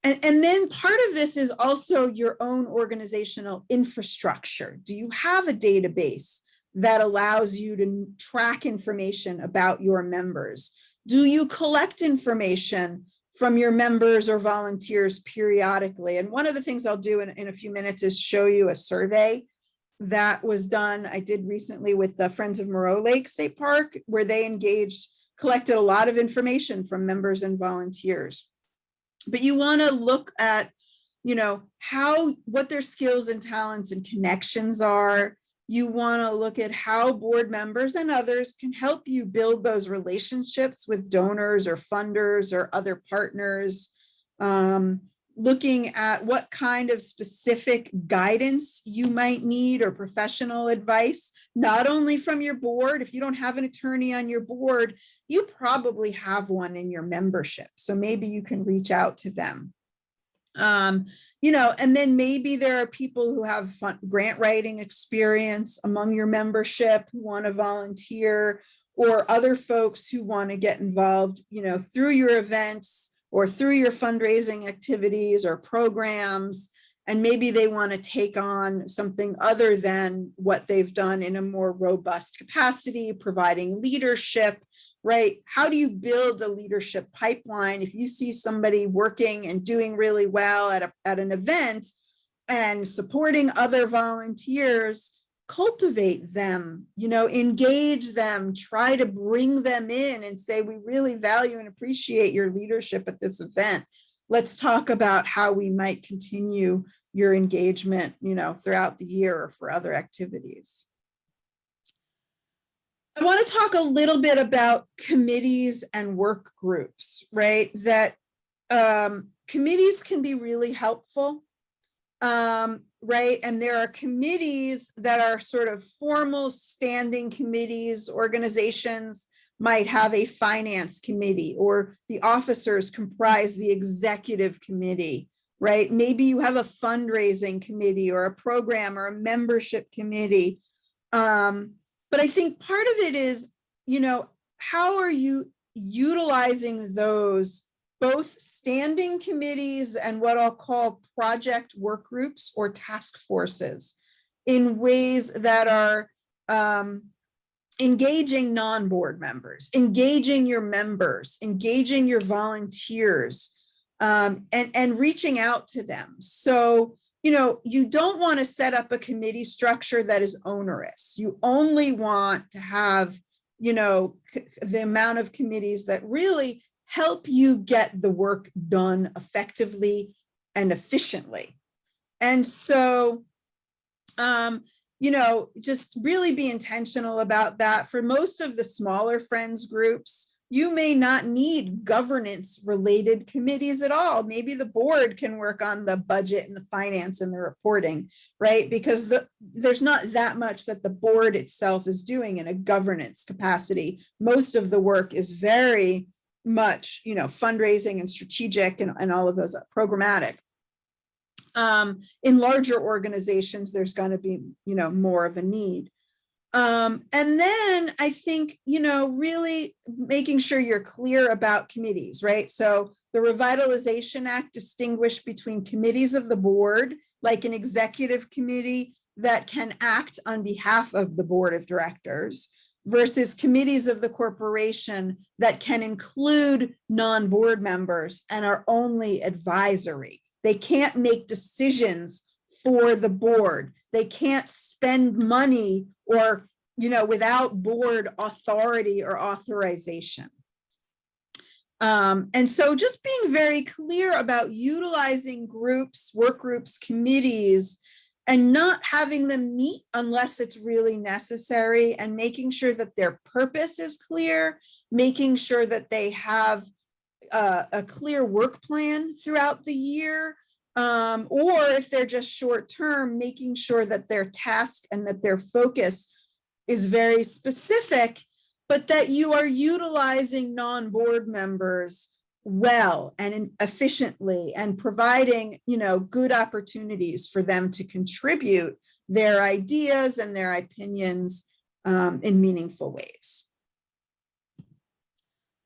and then part of this is also your own organizational infrastructure. Do you have a database that allows you to track information about your members? Do you collect information from your members or volunteers periodically? And one of the things I'll do in a few minutes is show you a survey that was done, I did recently with the Friends of Moreau Lake State Park, where they collected a lot of information from members and volunteers. But you want to look at, what their skills and talents and connections are. You want to look at how board members and others can help you build those relationships with donors or funders or other partners. Looking at what kind of specific guidance you might need or professional advice, not only from your board. If you don't have an attorney on your board, you probably have one in your membership. So maybe you can reach out to them. And then maybe there are people who have grant writing experience among your membership who want to volunteer, or other folks who want to get involved, through your events or through your fundraising activities or programs, and maybe they want to take on something other than what they've done in a more robust capacity, providing leadership, right? How do you build a leadership pipeline? If you see somebody working and doing really well at an event and supporting other volunteers, cultivate them, engage them, try to bring them in and say, we really value and appreciate your leadership at this event. Let's talk about how we might continue your engagement, throughout the year or for other activities. I want to talk a little bit about committees and work groups, right? That committees can be really helpful. Right. And there are committees that are sort of formal standing committees. Organizations might have a finance committee, or the officers comprise the executive committee, right? Maybe you have a fundraising committee or a program or a membership committee. But I think part of it is, how are you utilizing those both standing committees and what I'll call project work groups or task forces in ways that are engaging non-board members, engaging your members, engaging your volunteers, and reaching out to them. So, you don't want to set up a committee structure that is onerous. You only want to have, the amount of committees that really help you get the work done effectively and efficiently. And so, just really be intentional about that. For most of the smaller friends groups, you may not need governance related committees at all. Maybe the board can work on the budget and the finance and the reporting, right? Because there's not that much that the board itself is doing in a governance capacity. Most of the work is very much, fundraising and strategic and all of those programmatic. In larger organizations, there's going to be, more of a need. And then I think, really making sure you're clear about committees, right? So the Revitalization Act distinguished between committees of the board, like an executive committee that can act on behalf of the board of directors, versus committees of the corporation that can include non-board members and are only advisory. They can't make decisions for the board. They can't spend money or, without board authority or authorization. And so just being very clear about utilizing groups, work groups, committees, and not having them meet unless it's really necessary, and making sure that their purpose is clear, making sure that they have a clear work plan throughout the year, or if they're just short term, making sure that their task and that their focus is very specific, but that you are utilizing non-board members well and efficiently, and providing, good opportunities for them to contribute their ideas and their opinions in meaningful ways.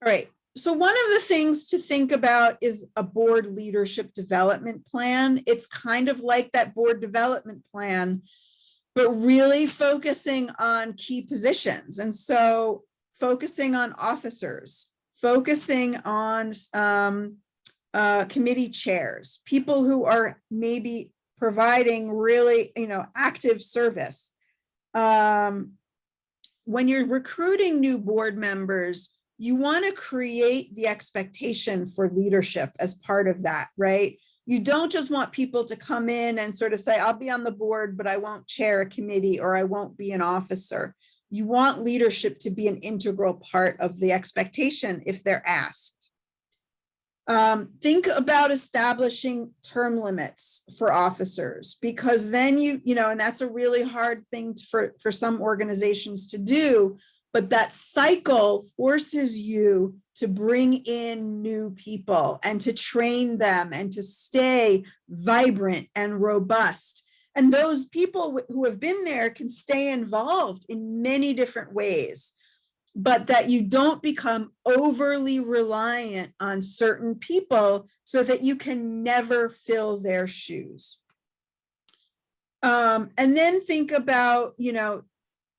All right. So one of the things to think about is a board leadership development plan. It's kind of like that board development plan, but really focusing on key positions. And so focusing on officers, focusing on committee chairs, people who are maybe providing really, active service. When you're recruiting new board members, you want to create the expectation for leadership as part of that, right? You don't just want people to come in and sort of say, I'll be on the board, but I won't chair a committee, or I won't be an officer. You want leadership to be an integral part of the expectation if they're asked. Think about establishing term limits for officers, because then and that's a really hard thing for some organizations to do. But that cycle forces you to bring in new people and to train them and to stay vibrant and robust. And those people who have been there can stay involved in many different ways, but that you don't become overly reliant on certain people so that you can never fill their shoes. And then think about,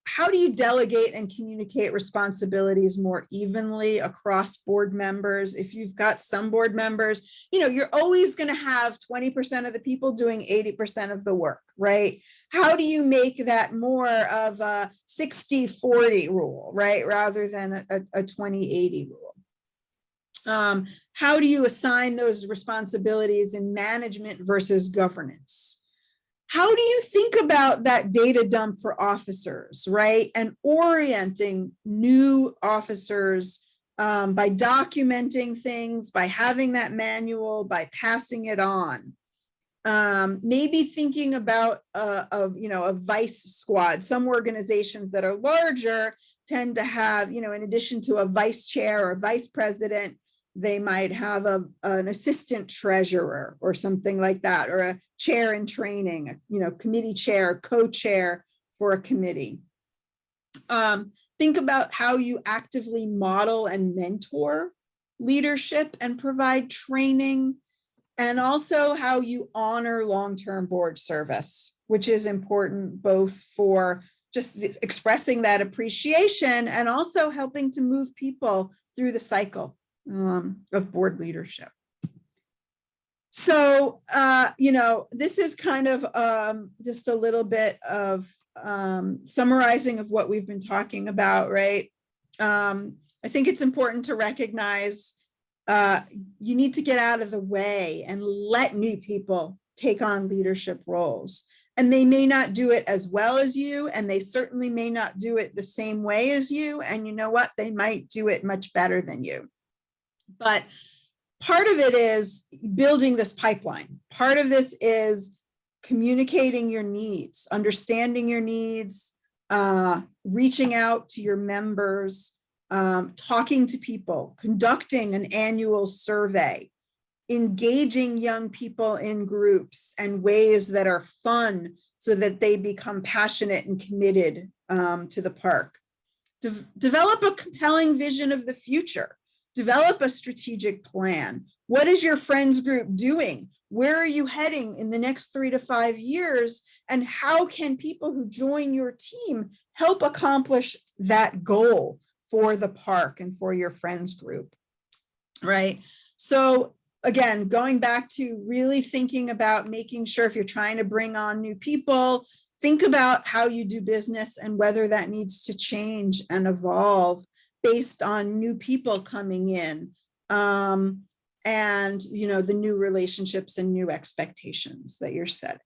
how do you delegate and communicate responsibilities more evenly across board members? If you've got some board members, you're always going to have 20% of the people doing 80% of the work, right? How do you make that more of a 60-40 rule, right? Rather than a 20-80 rule. How do you assign those responsibilities in management versus governance? How do you think about that data dump for officers, right? And orienting new officers by documenting things, by having that manual, by passing it on. Maybe thinking about a vice squad. Some organizations that are larger tend to have, in addition to a vice chair or vice president, they might have an assistant treasurer or something like that, or a chair in training, committee chair, co-chair for a committee. Think about how you actively model and mentor leadership and provide training, and also how you honor long-term board service, which is important both for just expressing that appreciation and also helping to move people through the cycle of board leadership. So, this is kind of just a little bit of summarizing of what we've been talking about, right? I think it's important to recognize you need to get out of the way and let new people take on leadership roles. And they may not do it as well as you, and they certainly may not do it the same way as you. And you know what? They might do it much better than you. But part of it is building this pipeline. Part of this is communicating your needs, understanding your needs, reaching out to your members, talking to people, conducting an annual survey, engaging young people in groups and ways that are fun so that they become passionate and committed to the park. Develop a compelling vision of the future. Develop a strategic plan. What is your friends group doing? Where are you heading in the next 3 to 5 years? And how can people who join your team help accomplish that goal for the park and for your friends group, right? So again, going back to really thinking about making sure if you're trying to bring on new people, think about how you do business and whether that needs to change and evolve based on new people coming in, and the new relationships and new expectations that you're setting.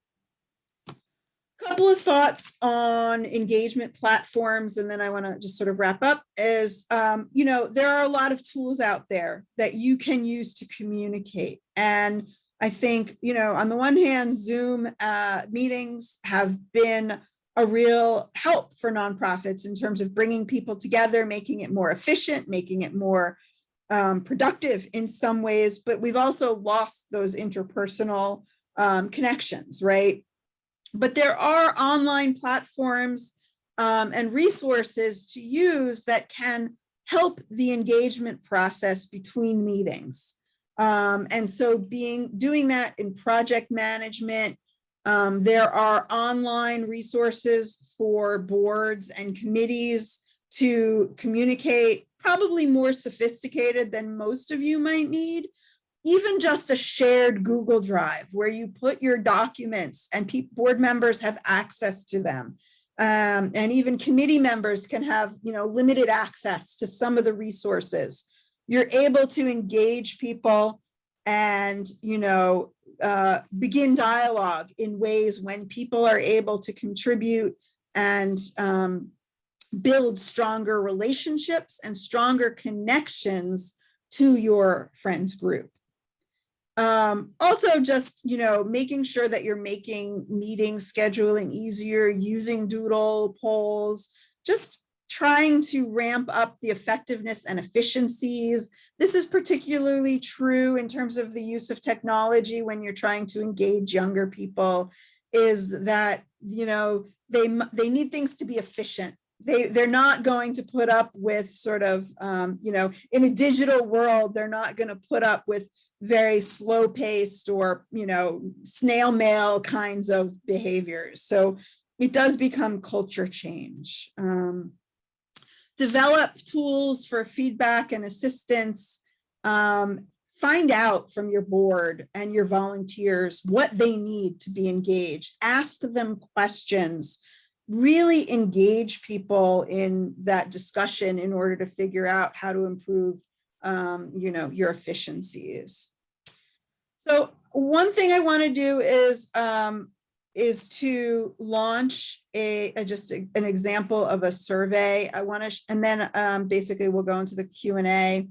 Couple of thoughts on engagement platforms, and then I want to just sort of wrap up is, there are a lot of tools out there that you can use to communicate. And I think, on the one hand, Zoom meetings have been a real help for nonprofits in terms of bringing people together, making it more efficient, making it more productive in some ways, but we've also lost those interpersonal connections, right? But there are online platforms and resources to use that can help the engagement process between meetings. And so doing that in project management, there are online resources for boards and committees to communicate, probably more sophisticated than most of you might need. Even just a shared Google Drive where you put your documents and board members have access to them. And even committee members can have, limited access to some of the resources. You're able to engage people and, begin dialogue in ways when people are able to contribute and build stronger relationships and stronger connections to your friends group. Also just, making sure that you're making meeting scheduling easier, using doodle polls, just trying to ramp up the effectiveness and efficiencies. This is particularly true in terms of the use of technology when you're trying to engage younger people, is that, they need things to be efficient. They're not going to put up with sort of, in a digital world, they're not going to put up with very slow paced or, snail mail kinds of behaviors. So it does become culture change. Develop tools for feedback and assistance. Find out from your board and your volunteers what they need to be engaged. Ask them questions. Really engage people in that discussion in order to figure out how to improve your efficiencies. So one thing I want to do is to launch just an example of a survey. I want to, and then basically we'll go into the Q&A.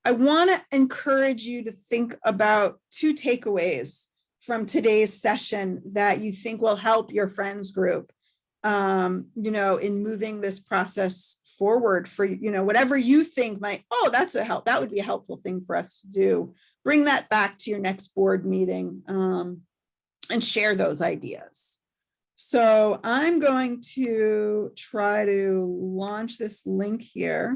I want to encourage you to think about 2 takeaways from today's session that you think will help your friends group, in moving this process forward for, whatever you think might, that would be a helpful thing for us to do. Bring that back to your next board meeting and share those ideas. So I'm going to try to launch this link here.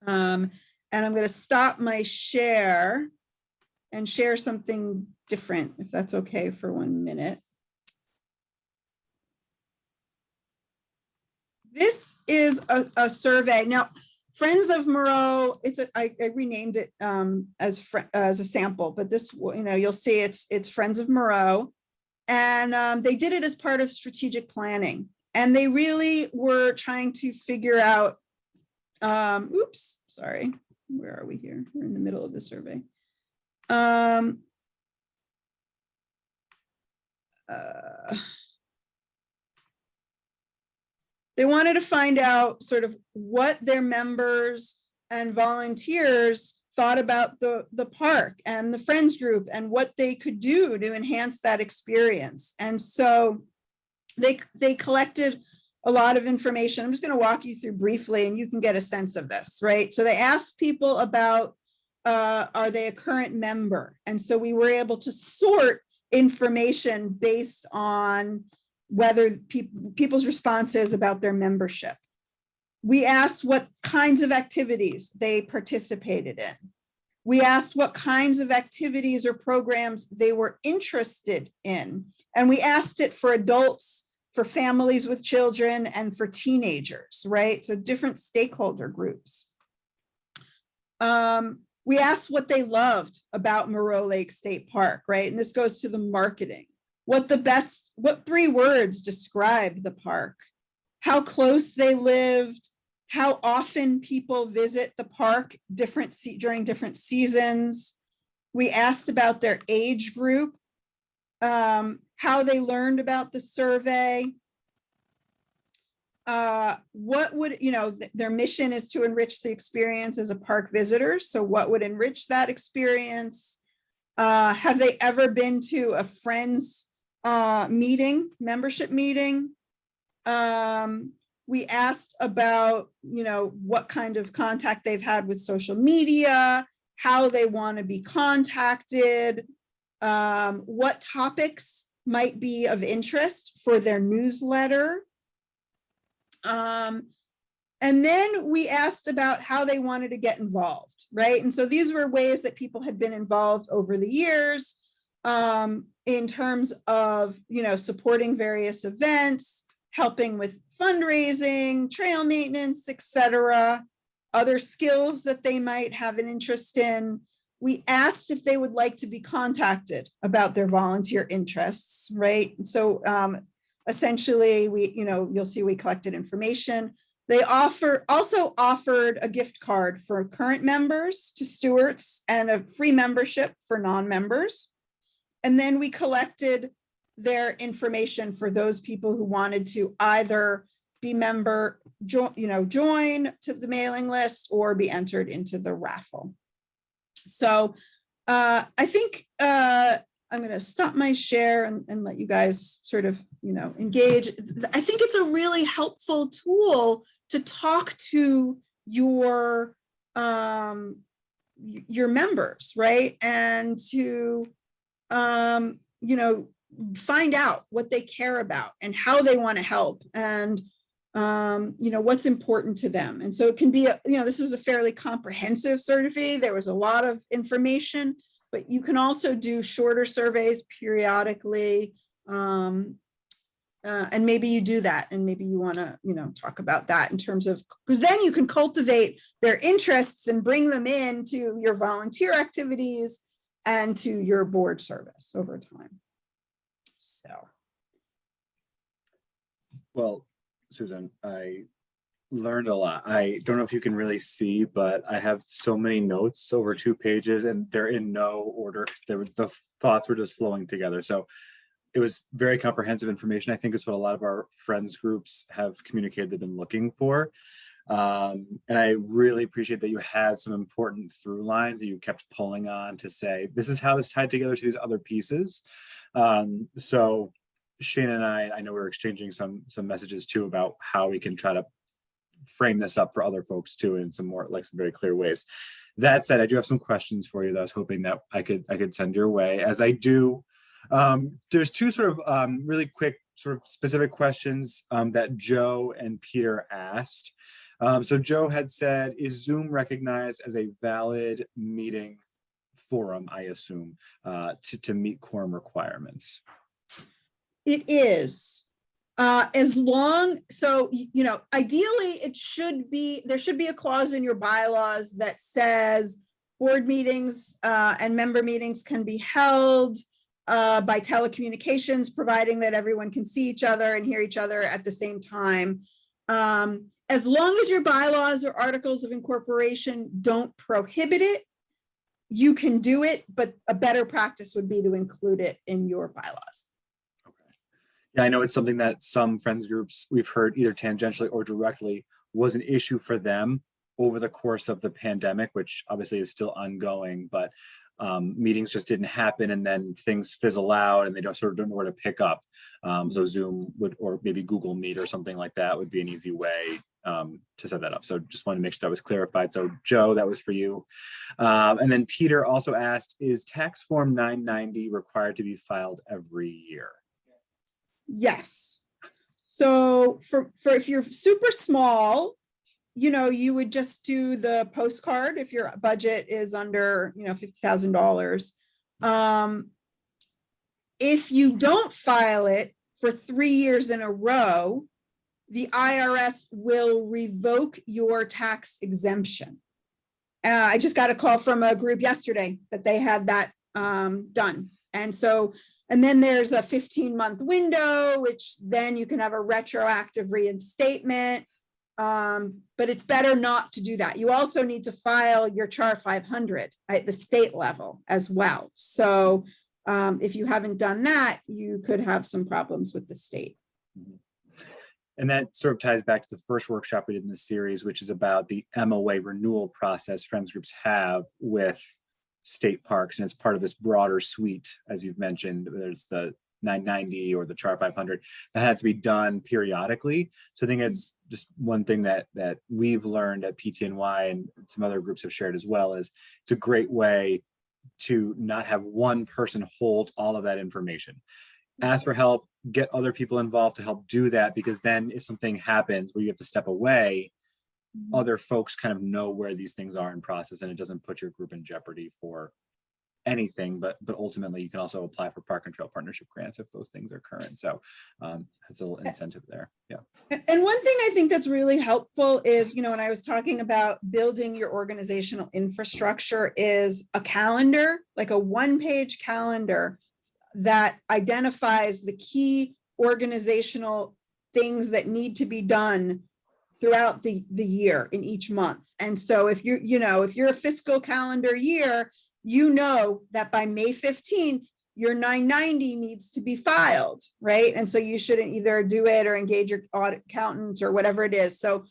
And I'm going to stop my share and share something different, if that's okay, for 1 minute. This is a survey. Now, Friends of Moreau, I renamed it as a sample, but this, you'll see it's Friends of Moreau. And they did it as part of strategic planning. And they really were trying to figure out, oops, sorry, where are we here? We're in the middle of the survey. They wanted to find out sort of what their members and volunteers thought about the park and the Friends group and what they could do to enhance that experience. And so they collected a lot of information. I'm just going to walk you through briefly and you can get a sense of this, right? So they asked people about, are they a current member? And so we were able to sort information based on whether people's responses about their membership. We asked what kinds of activities they participated in. We asked what kinds of activities or programs they were interested in. And we asked it for adults, for families with children, and for teenagers, right? So different stakeholder groups. We asked what they loved about Moreau Lake State Park, right? And this goes to the marketing. What 3 words describe the park? How close they lived, how often people visit the park during different seasons. We asked about their age group, how they learned about the survey. What would, their mission is to enrich the experience as a park visitor. So what would enrich that experience? Have they ever been to a Friends membership meeting? We asked about, what kind of contact they've had with social media, how they want to be contacted, what topics might be of interest for their newsletter. And then we asked about how they wanted to get involved, right? And so these were ways that people had been involved over the years, in terms of, supporting various events, helping with fundraising, trail maintenance, etc., other skills that they might have an interest in. We asked if they would like to be contacted about their volunteer interests, right? So essentially, you'll see we collected information. They also offered a gift card for current members to stewards and a free membership for non-members. And then we collected their information for those people who wanted to either be join to the mailing list or be entered into the raffle. So I think I'm going to stop my share and let you guys sort of, engage. I think it's a really helpful tool to talk to your members, right? And to, find out what they care about and how they want to help and, what's important to them. And so it can be, this was a fairly comprehensive survey. There was a lot of information, but you can also do shorter surveys periodically. And maybe you do that. And maybe you want to, talk about that in terms of, because then you can cultivate their interests and bring them into your volunteer activities and to your board service over time. So. Well, Susan, I learned a lot. I don't know if you can really see, but I have so many notes over 2 pages and they're in no order because the thoughts were just flowing together. So it was very comprehensive information. I think it's what a lot of our friends groups have communicated they've been looking for. And I really appreciate that you had some important through lines that you kept pulling on to say, this is how this tied together to these other pieces. So Shane and I know we're exchanging some messages too about how we can try to frame this up for other folks too in some very clear ways. That said, I do have some questions for you that I was hoping that I could send your way. As I do, there's 2 sort of really quick sort of specific questions that Joe and Peter asked. So Joe had said, is Zoom recognized as a valid meeting forum, I assume, to meet quorum requirements? It is. As long, so, ideally there should be a clause in your bylaws that says board meetings and member meetings can be held by telecommunications, providing that everyone can see each other and hear each other at the same time. As long as your bylaws or articles of incorporation don't prohibit it, you can do it, but a better practice would be to include it in your bylaws. Yeah, I know it's something that some friends groups we've heard either tangentially or directly was an issue for them over the course of the pandemic, which obviously is still ongoing, but meetings just didn't happen, and then things fizzle out and they don't know where to pick up. So Zoom would, or maybe Google Meet or something like that would be an easy way to set that up. So just wanted to make sure that was clarified. So Joe, that was for you. And then Peter also asked, is tax form 990 required to be filed every year? Yes. So for if you're super small, you would just do the postcard if your budget is under, $50,000. If you don't file it for 3 years in a row, the IRS will revoke your tax exemption. I just got a call from a group yesterday that they had that done. And then there's a 15-month window, which then you can have a retroactive reinstatement. But it's better not to do that. You also need to file your Char 500 at the state level as well. So if you haven't done that, you could have some problems with the state. And that sort of ties back to the first workshop we did in the series, which is about the MOA renewal process friends groups have with state parks. And it's part of this broader suite, as you've mentioned, whether it's the 990 or the Char 500, that had to be done periodically. So I think it's just one thing that we've learned at PTNY, and some other groups have shared as well, is it's a great way to not have one person hold all of that information. Ask for help, get other people involved to help do that, because then if something happens where you have to step away, other folks kind of know where these things are in process, and it doesn't put your group in jeopardy for anything, but ultimately you can also apply for park and trail partnership grants if those things are current. So it's a little incentive there. Yeah. And one thing I think that's really helpful is, when I was talking about building your organizational infrastructure, is a calendar, like a one-page calendar that identifies the key organizational things that need to be done throughout the year in each month. And so if you're a fiscal calendar year, that by May 15th, your 990 needs to be filed, right? And so you shouldn't either do it or engage your audit accountant or whatever it is. So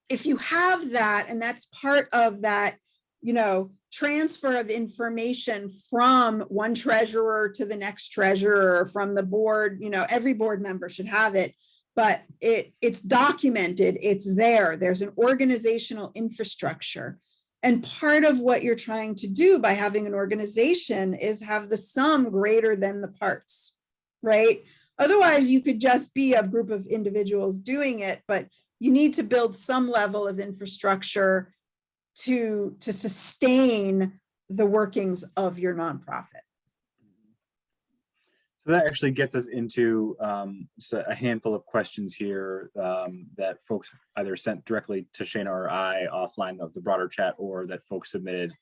if you have that, and that's part of that, transfer of information from one treasurer to the next treasurer, or from the board, every board member should have it, but it's documented, it's there. There's an organizational infrastructure. And part of what you're trying to do by having an organization is have the sum greater than the parts, right? Otherwise, you could just be a group of individuals doing it, but you need to build some level of infrastructure to sustain the workings of your nonprofit. So that actually gets us into a handful of questions here that folks either sent directly to Shana or I offline of the broader chat, or that folks submitted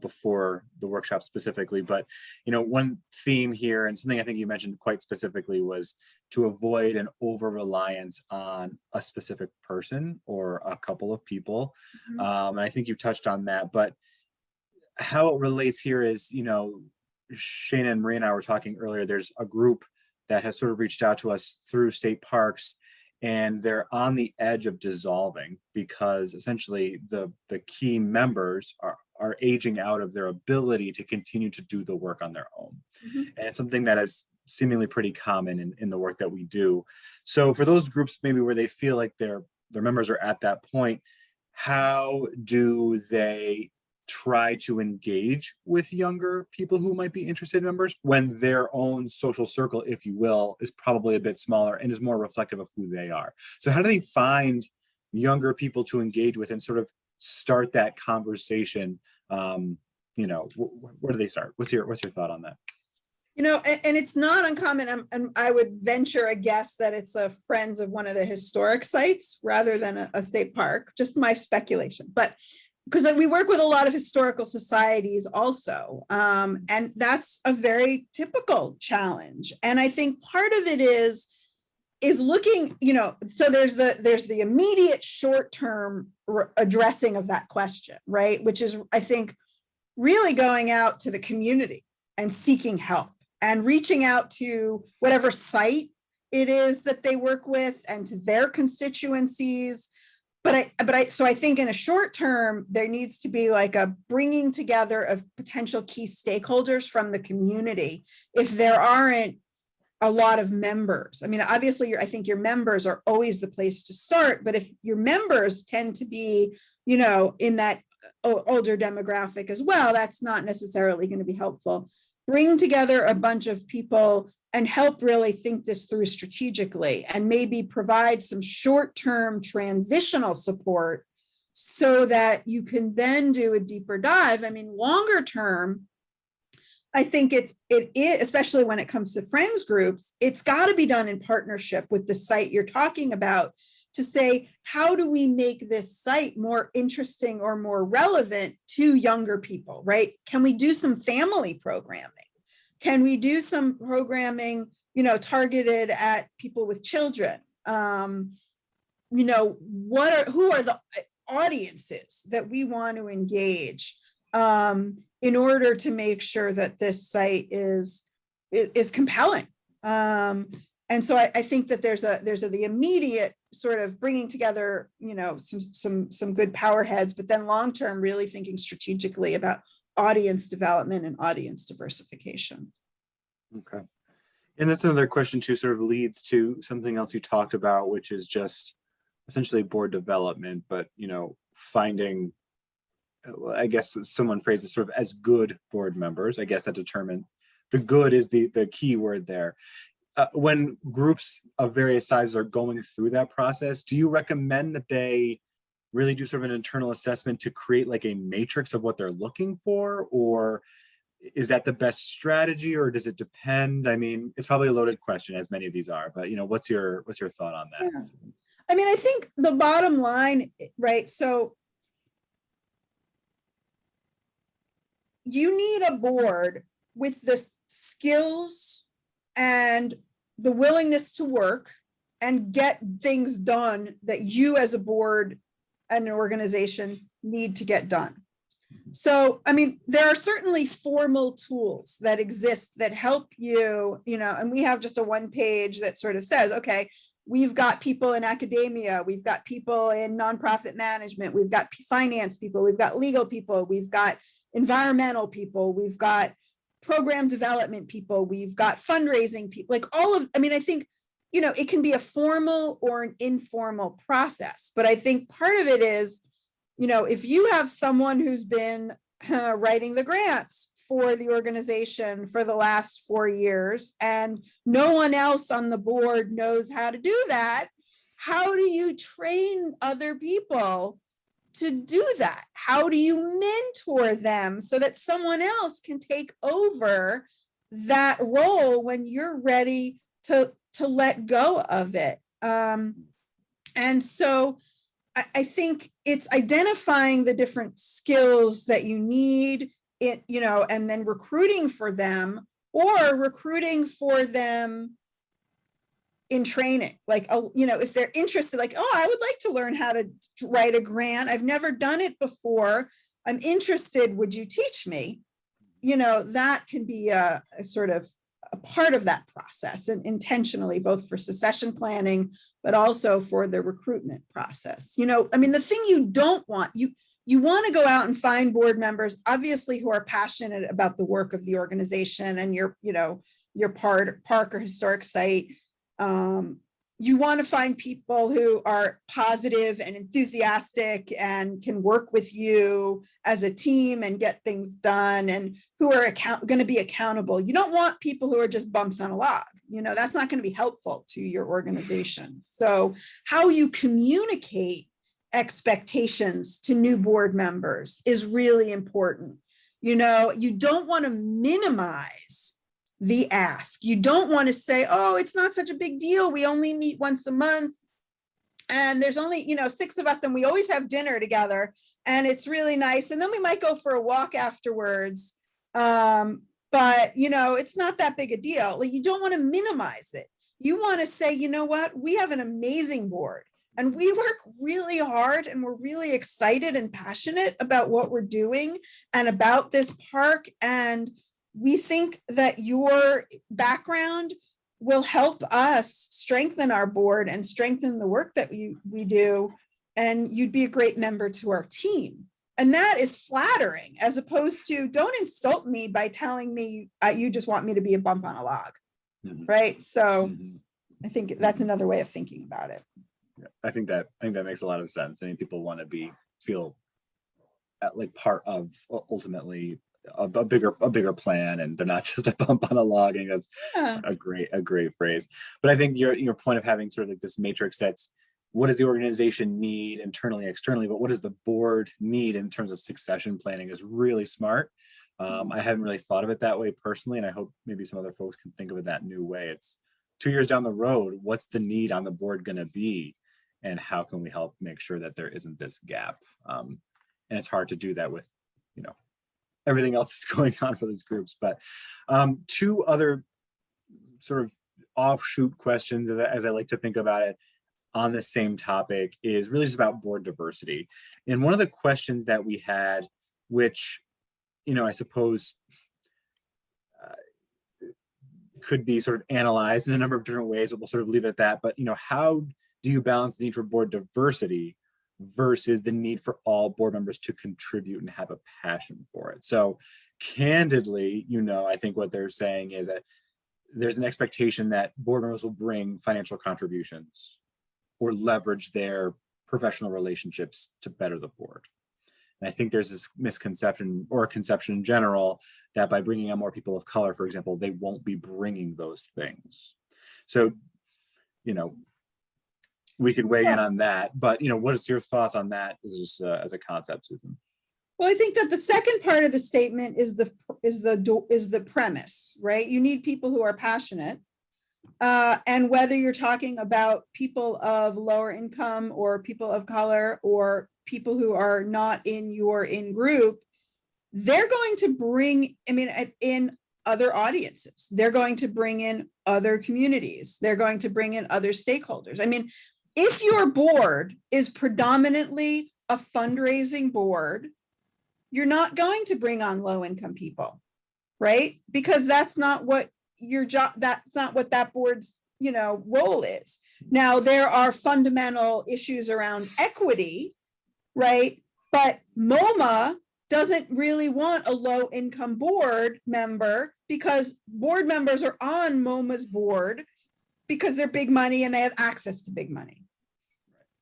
before the workshop specifically. But one theme here, and something I think you mentioned quite specifically, was to avoid an over-reliance on a specific person or a couple of people. And I think you touched on that, but how it relates here is, Shana and Maria and I were talking earlier, there's a group that has sort of reached out to us through state parks, and they're on the edge of dissolving because essentially the key members are aging out of their ability to continue to do the work on their own. And it's something that is seemingly pretty common in the work that we do. So for those groups maybe where they feel like their members are at that point, how do they try to engage with younger people who might be interested members when their own social circle, if you will, is probably a bit smaller and is more reflective of who they are? So how do they find younger people to engage with and sort of start that conversation? Where do they start? What's your thought on that? And it's not uncommon, and I would venture a guess that it's a Friends of one of the historic sites rather than a state park, just my speculation. But because we work with a lot of historical societies also, and that's a very typical challenge. And I think part of it is looking, so there's the immediate short-term addressing of that question, right? Which is, I think, really going out to the community and seeking help and reaching out to whatever site it is that they work with and to their constituencies. So I think in a short term, there needs to be like a bringing together of potential key stakeholders from the community if there aren't a lot of members. I mean, obviously, I think your members are always the place to start, but if your members tend to be, in that older demographic as well, that's not necessarily going to be helpful. Bring together a bunch of people and help really think this through strategically, and maybe provide some short-term transitional support so that you can then do a deeper dive. I mean, longer term, I think it is, especially when it comes to friends groups, it's got to be done in partnership with the site you're talking about to say, how do we make this site more interesting or more relevant to younger people, right? Can we do some family programming? Can we do some programming, targeted at people with children? Who are the audiences that we want to engage in order to make sure that this site is compelling? And so I think that there's the immediate sort of bringing together, some good power heads, but then long term, really thinking strategically about audience development and audience diversification. Okay. And that's another question too, sort of leads to something else you talked about, which is just essentially board development, but, finding, I guess someone phrased it sort of as good board members. I guess that determined the good is the key word there. When groups of various sizes are going through that process, do you recommend that they really do sort of an internal assessment to create like a matrix of what they're looking for? Or is that the best strategy, or does it depend? I mean, it's probably a loaded question, as many of these are, but what's your thought on that? Yeah. I mean, I think the bottom line, right? So you need a board with the skills and the willingness to work and get things done that you as a board and an organization need to get done. So, I mean, there are certainly formal tools that exist that help you, and we have just a one page that sort of says, okay, we've got people in academia, we've got people in nonprofit management, we've got finance people, we've got legal people, we've got environmental people, we've got program development people, we've got fundraising people, I think, it can be a formal or an informal process, but I think part of it is, if you have someone who's been writing the grants for the organization for the last 4 years and no one else on the board knows how to do that, how do you train other people to do that? How do you mentor them so that someone else can take over that role when you're ready to let go of it? And so I think it's identifying the different skills that you need, and then recruiting for them, or recruiting for them in training. If they're interested, I would like to learn how to write a grant. I've never done it before. I'm interested. Would you teach me? That can be a sort of a part of that process, and intentionally, both for succession planning, but also for the recruitment process. The thing you don't want, you want to go out and find board members, obviously, who are passionate about the work of the organization and your park or historic site. You want to find people who are positive and enthusiastic and can work with you as a team and get things done, and who are going to be accountable. You don't want people who are just bumps on a log. That's not going to be helpful to your organization. So how you communicate expectations to new board members is really important. You don't want to minimize the ask. You don't want to say, oh, it's not such a big deal. We only meet once a month. And there's only, 6 of us, and we always have dinner together. And it's really nice. And then we might go for a walk afterwards. But, it's not that big a deal. Like, you don't want to minimize it. You want to say, you know what, we have an amazing board and we work really hard and we're really excited and passionate about what we're doing and about this park. And we think that your background will help us strengthen our board and strengthen the work that we do. And you'd be a great member to our team. And that is flattering, as opposed to, don't insult me by telling me you just want me to be a bump on a log. Mm-hmm. Right. So I think that's another way of thinking about it. Yeah, I think that makes a lot of sense. I mean, people want to feel like part of ultimately a bigger plan, and they're not just a bump on a log. And that's a great phrase. But I think your point of having sort of like this matrix that's, what does the organization need internally, externally, but what does the board need in terms of succession planning is really smart. I haven't really thought of it that way personally, and I hope maybe some other folks can think of it that new way. It's 2 years down the road, what's the need on the board going to be, and how can we help make sure that there isn't this gap? And it's hard to do that with, everything else that's going on for these groups. But 2 other sort of offshoot questions, as I like to think about it, on the same topic, is really just about board diversity. And one of the questions that we had, which, I suppose could be sort of analyzed in a number of different ways, but we'll sort of leave it at that. But, how do you balance the need for board diversity versus the need for all board members to contribute and have a passion for it? So candidly, I think what they're saying is that there's an expectation that board members will bring financial contributions or leverage their professional relationships to better the board. And I think there's this misconception, or a conception in general, that by bringing on more people of color, for example, they won't be bringing those things. So, we could weigh in on that, but, what is your thoughts on that as a concept, Susan? Well, I think that the second part of the statement is the premise, right? You need people who are passionate. And whether you're talking about people of lower income or people of color or people who are not in your in-group, they're going to bring, in other audiences. They're going to bring in other communities. They're going to bring in other stakeholders. If your board is predominantly a fundraising board, you're not going to bring on low-income people, right? Because that's not what your job, that's not what that board's role is. Now, there are fundamental issues around equity, right? But MoMA doesn't really want a low income board member, because board members are on MoMA's board because they're big money and they have access to big money.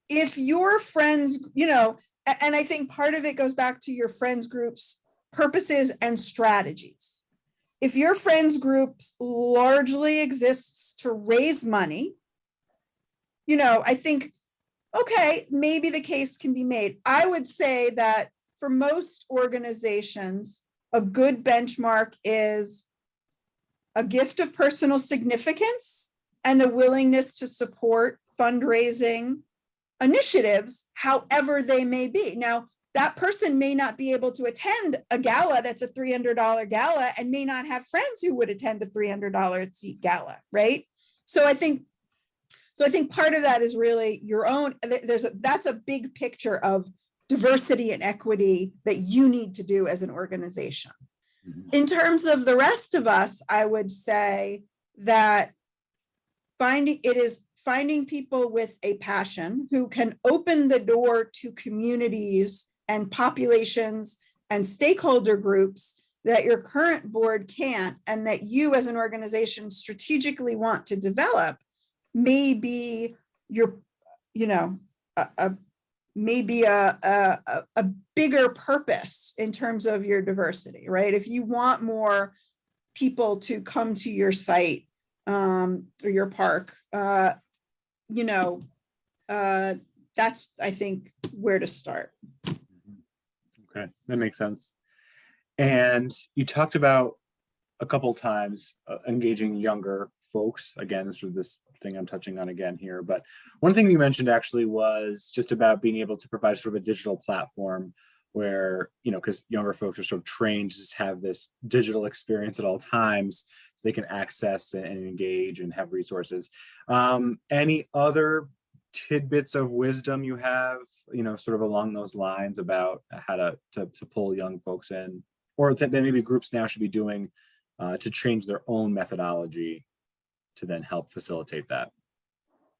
If your friends, and I think part of it goes back to your friends groups' purposes and strategies. If your friends group largely exists to raise money, I think, okay, maybe the case can be made. I would say that for most organizations, a good benchmark is a gift of personal significance and a willingness to support fundraising initiatives, however they may be. Now, that person may not be able to attend a gala that's a $300 gala and may not have friends who would attend a $300 seat gala, right? So I think part of that is really your own, that's a big picture of diversity and equity that you need to do as an organization. Mm-hmm. In terms of the rest of us, I would say that finding people with a passion who can open the door to communities and populations and stakeholder groups that your current board can't, and that you as an organization strategically want to develop, may be your, maybe a bigger purpose in terms of your diversity, right? If you want more people to come to your site or your park, that's, I think, where to start. Okay, that makes sense. And you talked about a couple times engaging younger folks. Again, sort of this thing I'm touching on again here. But one thing you mentioned actually was just about being able to provide sort of a digital platform where, because younger folks are sort of trained to just have this digital experience at all times, so they can access and engage and have resources. Any other tidbits of wisdom you have, sort of along those lines about how to pull young folks in, or that maybe groups now should be doing to change their own methodology to then help facilitate that?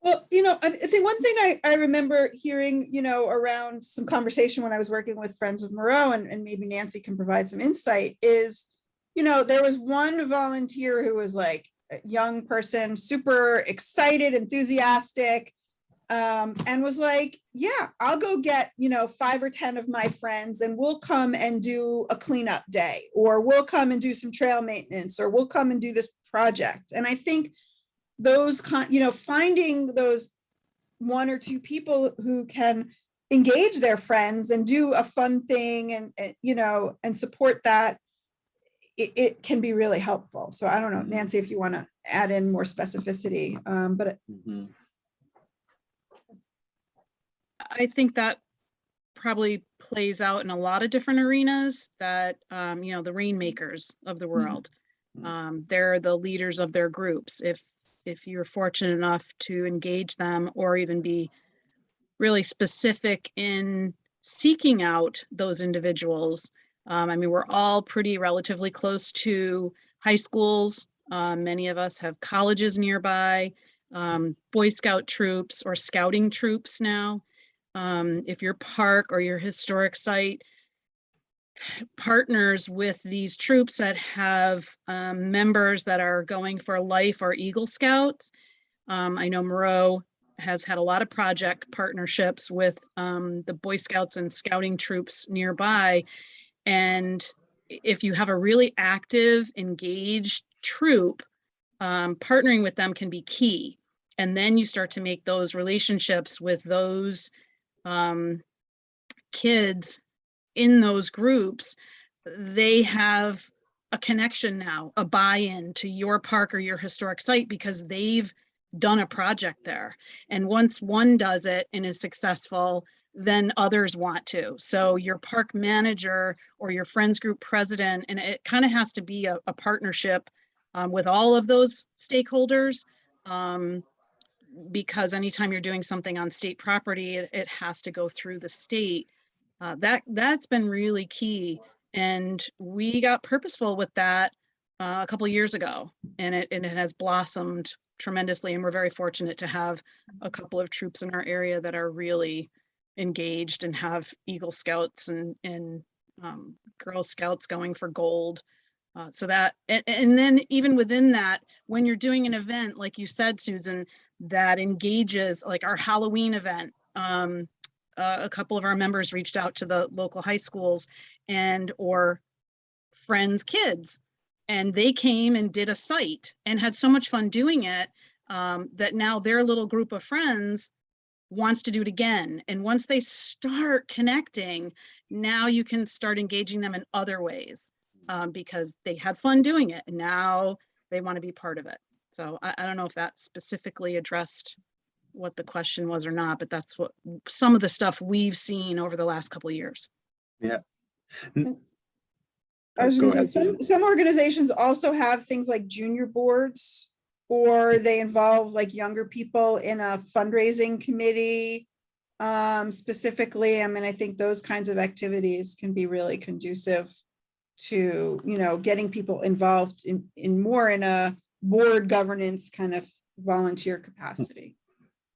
Well, I think one thing I remember hearing, around some conversation when I was working with Friends of Moreau, and maybe Nancy can provide some insight, is, there was one volunteer who was like a young person, super excited, enthusiastic, and was like, yeah, I'll go get, 5 or 10 of my friends and we'll come and do a cleanup day, or we'll come and do some trail maintenance, or we'll come and do this project. And I think those finding those 1 or 2 people who can engage their friends and do a fun thing and support that, it can be really helpful. So I don't know, Nancy, if you want to add in more specificity, but I think that probably plays out in a lot of different arenas, that the rainmakers of the world, they're the leaders of their groups. If you're fortunate enough to engage them, or even be really specific in seeking out those individuals. We're all pretty relatively close to high schools. Many of us have colleges nearby, Boy Scout troops or scouting troops now. If your park or your historic site partners with these troops that have members that are going for Life or Eagle Scouts. I know Moreau has had a lot of project partnerships with the Boy Scouts and scouting troops nearby. And if you have a really active, engaged troop, partnering with them can be key. And then you start to make those relationships with those kids in those groups. They have a connection now, a buy-in to your park or your historic site, because they've done a project there. And once one does it and is successful, then others want to. So your park manager or your friends group president, and it kind of has to be a partnership with all of those stakeholders, because anytime you're doing something on state property, it has to go through the state. That's been really key, and we got purposeful with that a couple of years ago, and it has blossomed tremendously. And we're very fortunate to have a couple of troops in our area that are really engaged and have Eagle Scouts and Girl Scouts going for gold. So that, and then even within that, when you're doing an event, like you said, Susan, that engages, like our Halloween event, a couple of our members reached out to the local high schools or friends' kids, and they came and did a site and had so much fun doing it, that now their little group of friends wants to do it again. And once they start connecting, now you can start engaging them in other ways, because they had fun doing it and now they want to be part of it. So I don't know if that specifically addressed what the question was or not, but that's what some of the stuff we've seen over the last couple of years. Yeah. I was going to say, some organizations also have things like junior boards, or they involve like younger people in a fundraising committee specifically. I think those kinds of activities can be really conducive to, getting people involved in more in a board governance kind of volunteer capacity.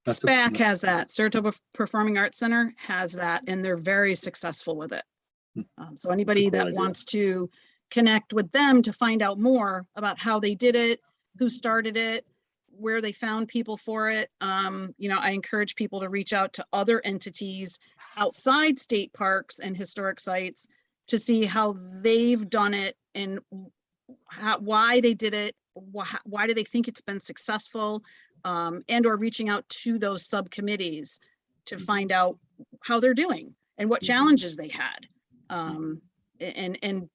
SPAC has that. Saratoga Performing Arts Center has that, and they're very successful with it. So anybody that wants to connect with them to find out more about how they did it, who started it, where they found people for it, I encourage people to reach out to other entities outside state parks and historic sites to see how they've done it and why they did it, why do they think it's been successful, and or reaching out to those subcommittees to find out how they're doing and what challenges they had, and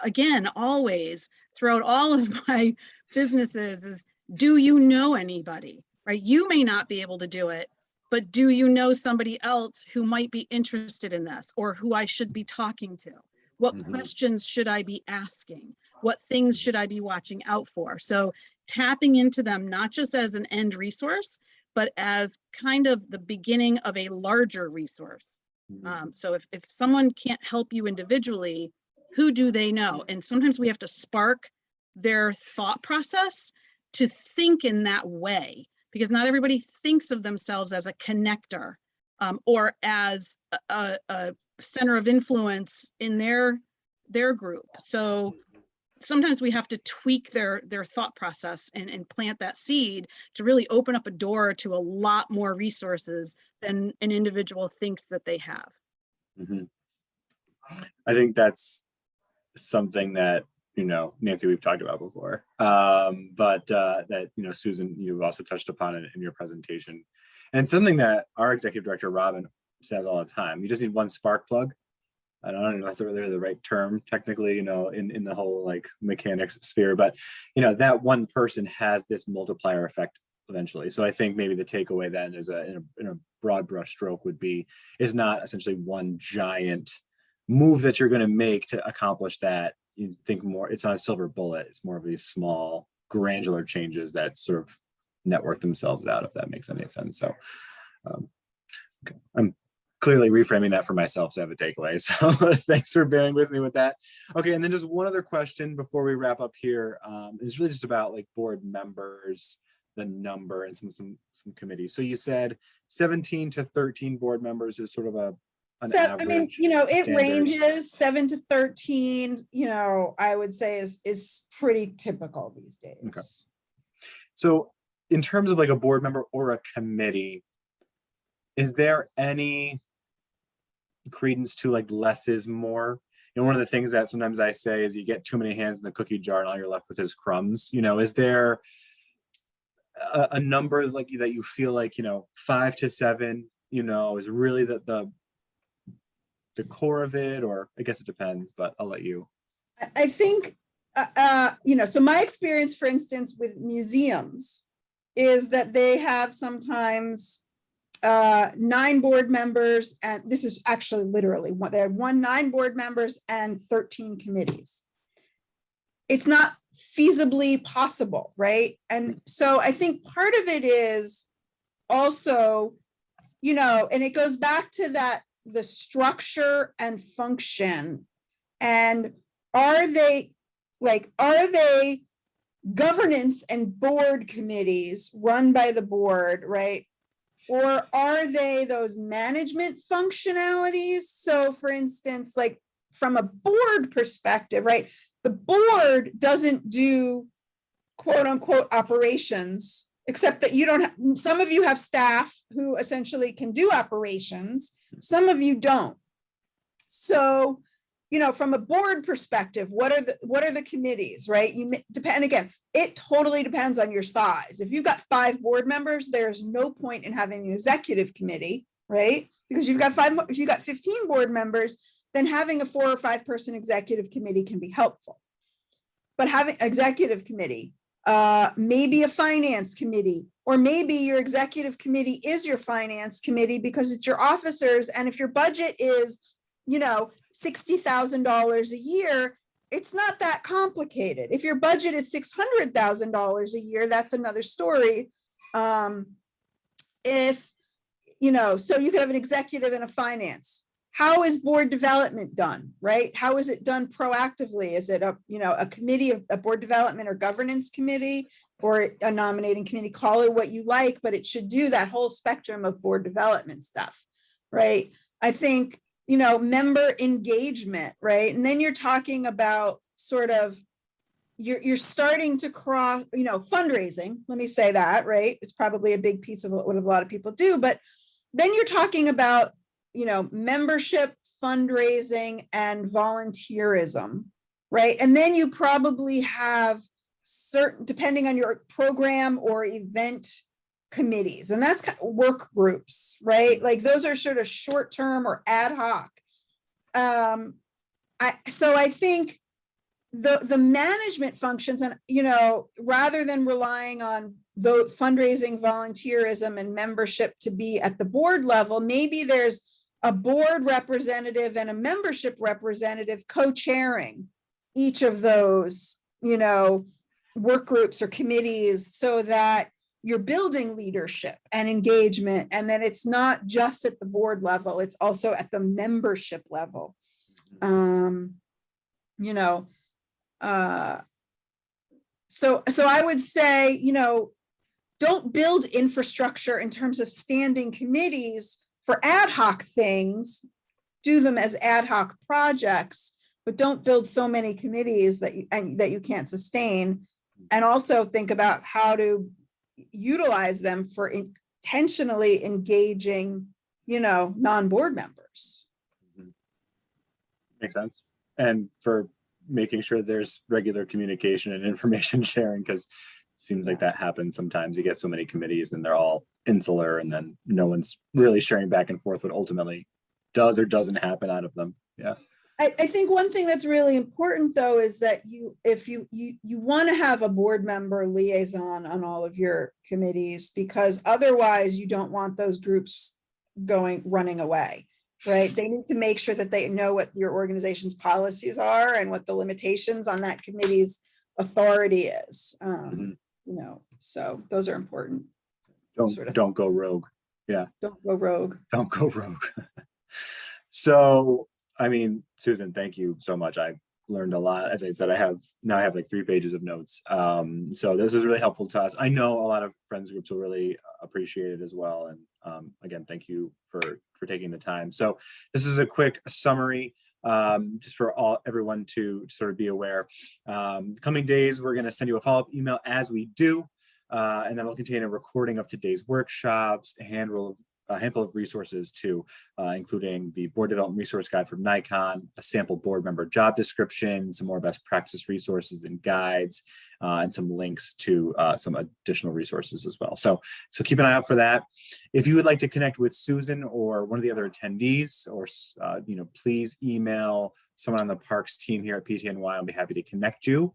again, always throughout all of my businesses is, do you know anybody, right? You may not be able to do it, but do you know somebody else who might be interested in this, or who I should be talking to? What questions should I be asking? What things should I be watching out for? So tapping into them, not just as an end resource, but as kind of the beginning of a larger resource. So if someone can't help you individually, who do they know? And sometimes we have to spark their thought process to think in that way, because not everybody thinks of themselves as a connector, or as a center of influence in their group. So sometimes we have to tweak their thought process and plant that seed to really open up a door to a lot more resources than an individual thinks that they have. I think that's something that, Nancy, we've talked about before, but that, Susan, you've also touched upon it in your presentation, and something that our executive director, Robin, says all the time: you just need one spark plug. I don't know if that's really the right term technically, in the whole like mechanics sphere, but that one person has this multiplier effect eventually. So I think maybe the takeaway then is in a broad brush stroke would be, is not essentially one giant move that you're going to make to accomplish that. You think more, it's not a silver bullet, it's more of these small granular changes that sort of network themselves out, if that makes any sense. So okay. I'm clearly reframing that for myself to have a takeaway. So thanks for bearing with me with that. Okay, and then just one other question before we wrap up here. Is really just about like board members, the number, and some committees. So you said 17 to 13 board members is sort of an average. I mean, it standard. ranges 7 to 13, I would say is pretty typical these days. Okay. So in terms of like a board member or a committee, is there any credence to like less is more? One of the things that sometimes I say is you get too many hands in the cookie jar and all you're left with is crumbs. Is there a number like that you feel like 5 to 7 is really the core of it? Or I guess it depends, but I'll let you. I think so my experience, for instance, with museums is that they have sometimes 9 board members, and this is actually literally what they had 9 board members and 13 committees. It's not feasibly possible, right? And so I think part of it is also, and it goes back to that, the structure and function, and are they governance and board committees run by the board, right? Or are they those management functionalities? So for instance, like from a board perspective, right? The board doesn't do quote unquote operations, except that you don't have, some of you have staff who essentially can do operations, some of you don't. So, from a board perspective, what are the committees, right? You depend, again, it totally depends on your size. If you've got 5 board members, there's no point in having an executive committee, right? Because if you've got 15 board members, then having a 4 or 5 person executive committee can be helpful. But having executive committee, maybe a finance committee, or maybe your executive committee is your finance committee because it's your officers. And if your budget is, $60,000 a year, it's not that complicated. If your budget is $600,000 a year, that's another story. So you could have an executive and a finance. How is board development done, right? How is it done proactively? Is it a committee, a board development or governance committee, or a nominating committee? Call it what you like, but it should do that whole spectrum of board development stuff, right? I think, member engagement, right? And then you're talking about sort of, you're starting to cross, fundraising, let me say that, right? It's probably a big piece of what a lot of people do, but then you're talking about, membership, fundraising, and volunteerism, right? And then you probably have certain, depending on your program or event, committees, and that's kind of work groups, right? Like those are sort of short-term or ad hoc. So I think, the management functions, and rather than relying on the fundraising, volunteerism, and membership to be at the board level, maybe there's a board representative and a membership representative co-chairing each of those, work groups or committees, so that you're building leadership and engagement, and that it's not just at the board level, it's also at the membership level. So I would say, don't build infrastructure in terms of standing committees for ad hoc things, do them as ad hoc projects, but don't build so many committees that you can't sustain. And also think about how to utilize them for intentionally engaging, non-board members. Makes sense. And for making sure there's regular communication and information sharing, because it seems like that happens sometimes. You get so many committees and they're all insular, and then no one's really sharing back and forth what ultimately does or doesn't happen out of them. Yeah. I think one thing that's really important, though, is that if you want to have a board member liaison on all of your committees, because otherwise you don't want those groups running away, right? They need to make sure that they know what your organization's policies are and what the limitations on that committee's authority is. So those are important. Don't go rogue. Yeah. Don't go rogue. Don't go rogue. So, I mean, Susan, thank you so much. I learned a lot. As I said, I have like 3 pages of notes. So this is really helpful to us. I know a lot of friends groups will really appreciate it as well. And again, thank you for taking the time. So this is a quick summary, just for everyone to sort of be aware. Coming days, we're going to send you a follow-up email as we do. And then we'll contain a recording of today's workshops, a handful of resources too, including the board development resource guide from NYCON, a sample board member job description, some more best practice resources and guides, and some links to some additional resources as well. So keep an eye out for that. If you would like to connect with Susan or one of the other attendees, or please email someone on the Parks team here at PTNY. I'll be happy to connect you.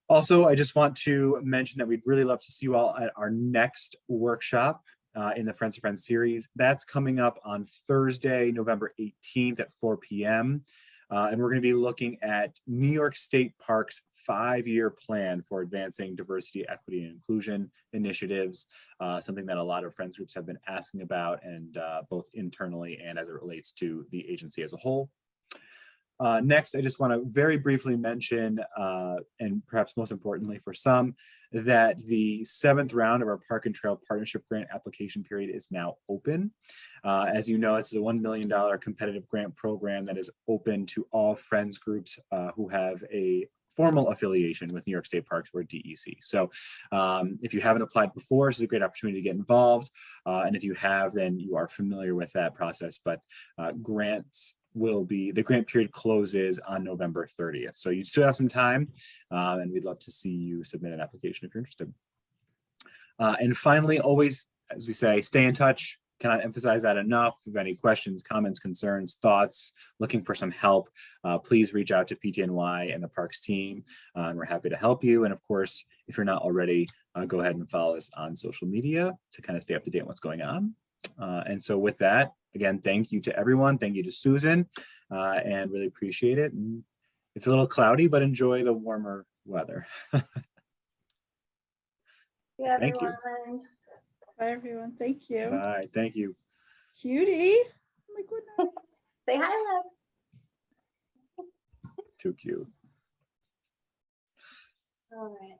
Also, I just want to mention that we'd really love to see you all at our next workshop in the Friends of Friends series. That's coming up on Thursday, November 18th at 4 p.m. And we're going to be looking at New York State Parks' 5-year plan for advancing diversity, equity, and inclusion initiatives, something that a lot of friends groups have been asking about, and both internally and as it relates to the agency as a whole. Next, I just want to very briefly mention, and perhaps most importantly for some, that the 7th round of our Park and Trail Partnership Grant application period is now open. As you know, this is a $1 million competitive grant program that is open to all friends groups who have a formal affiliation with New York State Parks or DEC. So if you haven't applied before, this is a great opportunity to get involved. And if you have, then you are familiar with that process. But the grant period closes on November 30th. So you still have some time, and we'd love to see you submit an application if you're interested. And finally, always, as we say, stay in touch. Cannot emphasize that enough. If you have any questions, comments, concerns, thoughts, looking for some help, please reach out to PTNY and the Parks team, and we're happy to help you. And of course, if you're not already, go ahead and follow us on social media to kind of stay up to date on what's going on. And so with that, again, thank you to everyone. Thank you to Susan, and really appreciate it. And it's a little cloudy, but enjoy the warmer weather. Yeah, Thank you. Bye, everyone. Thank you. Bye. Thank you. Cutie. Oh my goodness. Say hi, love. Too cute. All right.